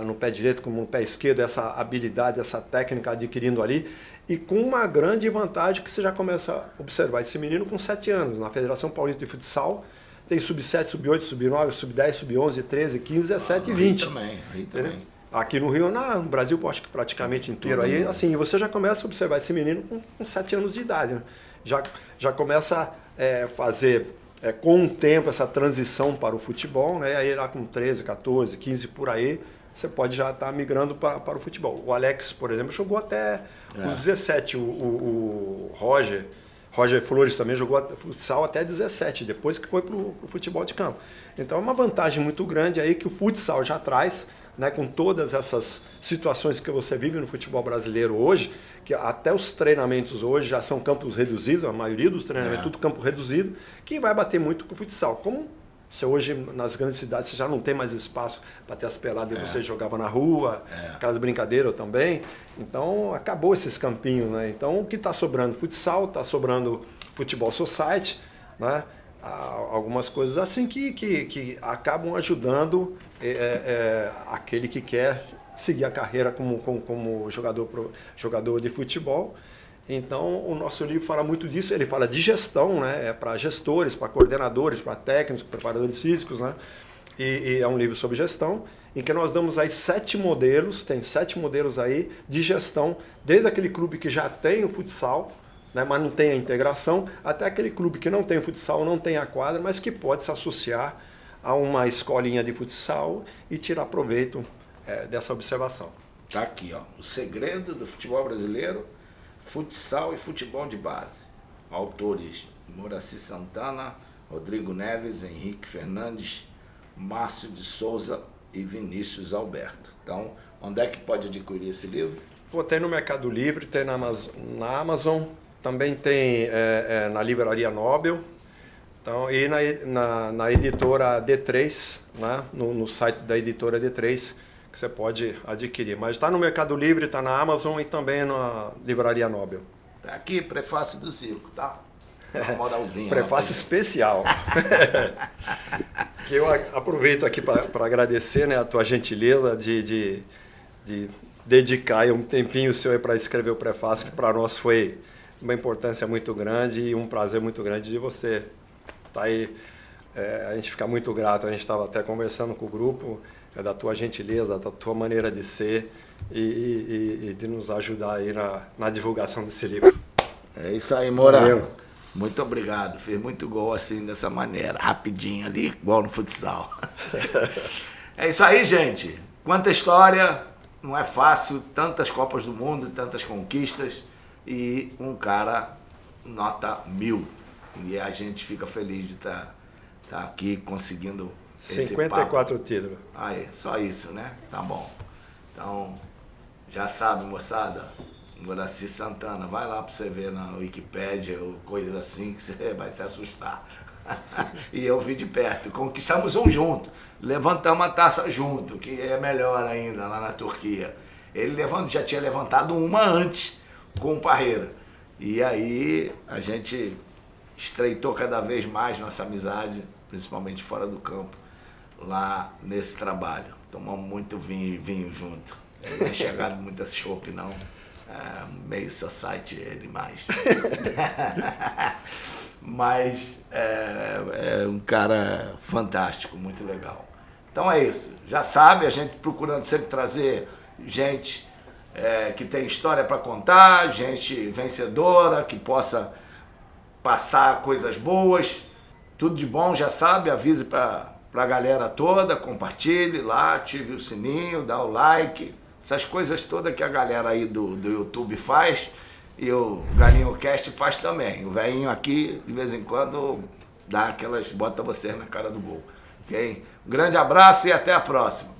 no pé direito como no pé esquerdo, essa habilidade, essa técnica adquirindo ali, e com uma grande vantagem que você já começa a observar esse menino com 7 anos, na Federação Paulista de Futsal, tem sub-7, sub-8, sub-9, sub-10, sub-11, 13, 15, 17 e 20. Rio também. Aqui no Rio, no Brasil, acho que praticamente inteiro. Aí, assim, você já começa a observar esse menino com 7 anos de idade. Né? Já começa a fazer, com o tempo, essa transição para o futebol. Né? Aí lá com 13, 14, 15, por aí, você pode já estar migrando para o futebol. O Alex, por exemplo, jogou até os 17. O Roger Flores também jogou futsal até 17, depois que foi para o futebol de campo. Então é uma vantagem muito grande aí que o futsal já traz, né, com todas essas situações que você vive no futebol brasileiro hoje, que até os treinamentos hoje já são campos reduzidos, a maioria dos treinamentos tudo campo reduzido, que vai bater muito com o futsal. Como você hoje nas grandes cidades você já não tem mais espaço para ter as peladas e você jogava na rua, aquelas brincadeiras também. Então acabou esses campinhos, né? Então o que está sobrando? Futsal, está sobrando futebol society, né? Algumas coisas assim que acabam ajudando aquele que quer seguir a carreira como jogador de futebol. Então, o nosso livro fala muito disso, ele fala de gestão, né? Para gestores, para coordenadores, para técnicos, preparadores físicos, né? E é um livro sobre gestão, em que nós damos aí 7 modelos, tem 7 modelos aí de gestão, desde aquele clube que já tem o futsal, né, mas não tem a integração, até aquele clube que não tem o futsal, não tem a quadra, mas que pode se associar a uma escolinha de futsal e tirar proveito dessa observação. Tá aqui, ó, o segredo do futebol brasileiro, futsal e futebol de base. Autores: Moraci Santana, Rodrigo Neves, Henrique Fernandes, Márcio de Souza e Vinícius Alberto. Então, onde é que pode adquirir esse livro? Tem no Mercado Livre, tem na Amazon, também tem na Livraria Nobel, então, e na editora D3, né, no site da editora D3, que você pode adquirir. Mas está no Mercado Livre, está na Amazon e também na Livraria Nobel. Tá aqui, prefácio do Zico, tá? Uma moralzinha. Prefácio especial. Que eu aproveito aqui para agradecer, né, a tua gentileza de dedicar aí um tempinho seu para escrever o prefácio, que para nós foi uma importância muito grande e um prazer muito grande de você estar aí. A gente fica muito grato, a gente estava até conversando com o grupo, da tua gentileza, da tua maneira de ser e de nos ajudar aí na divulgação desse livro. É isso aí, Moura. Muito obrigado, fez muito gol assim, dessa maneira, rapidinho ali, igual no futsal. É isso aí, gente. Quanta história, não é fácil, tantas Copas do Mundo, tantas conquistas e um cara nota 1000. E a gente fica feliz de estar aqui conseguindo esse 54 papo. títulos. Aí, só isso, né? Tá bom. Então, já sabe, moçada, Moraci Santana, vai lá para você ver na Wikipédia ou coisas assim que você vai se assustar. E eu vi de perto, conquistamos um junto, levantamos a taça junto, que é melhor ainda lá na Turquia. Ele já tinha levantado uma antes com o Parreira. E aí a gente estreitou cada vez mais nossa amizade, principalmente fora do campo, lá nesse trabalho. Tomamos muito vinho junto. Não é chegado muito a chopp, não. Meio society é demais. Mas é um cara fantástico, muito legal. Então é isso. Já sabe, a gente procurando sempre trazer gente que tem história para contar, gente vencedora, que possa passar coisas boas. Tudo de bom, já sabe, avise para a galera toda, compartilhe lá, ative o sininho, dá o like, essas coisas todas que a galera aí do YouTube faz e o Galinho Cast faz também. O velhinho aqui, de vez em quando, dá aquelas, bota você na cara do gol. Ok? Um grande abraço e até a próxima.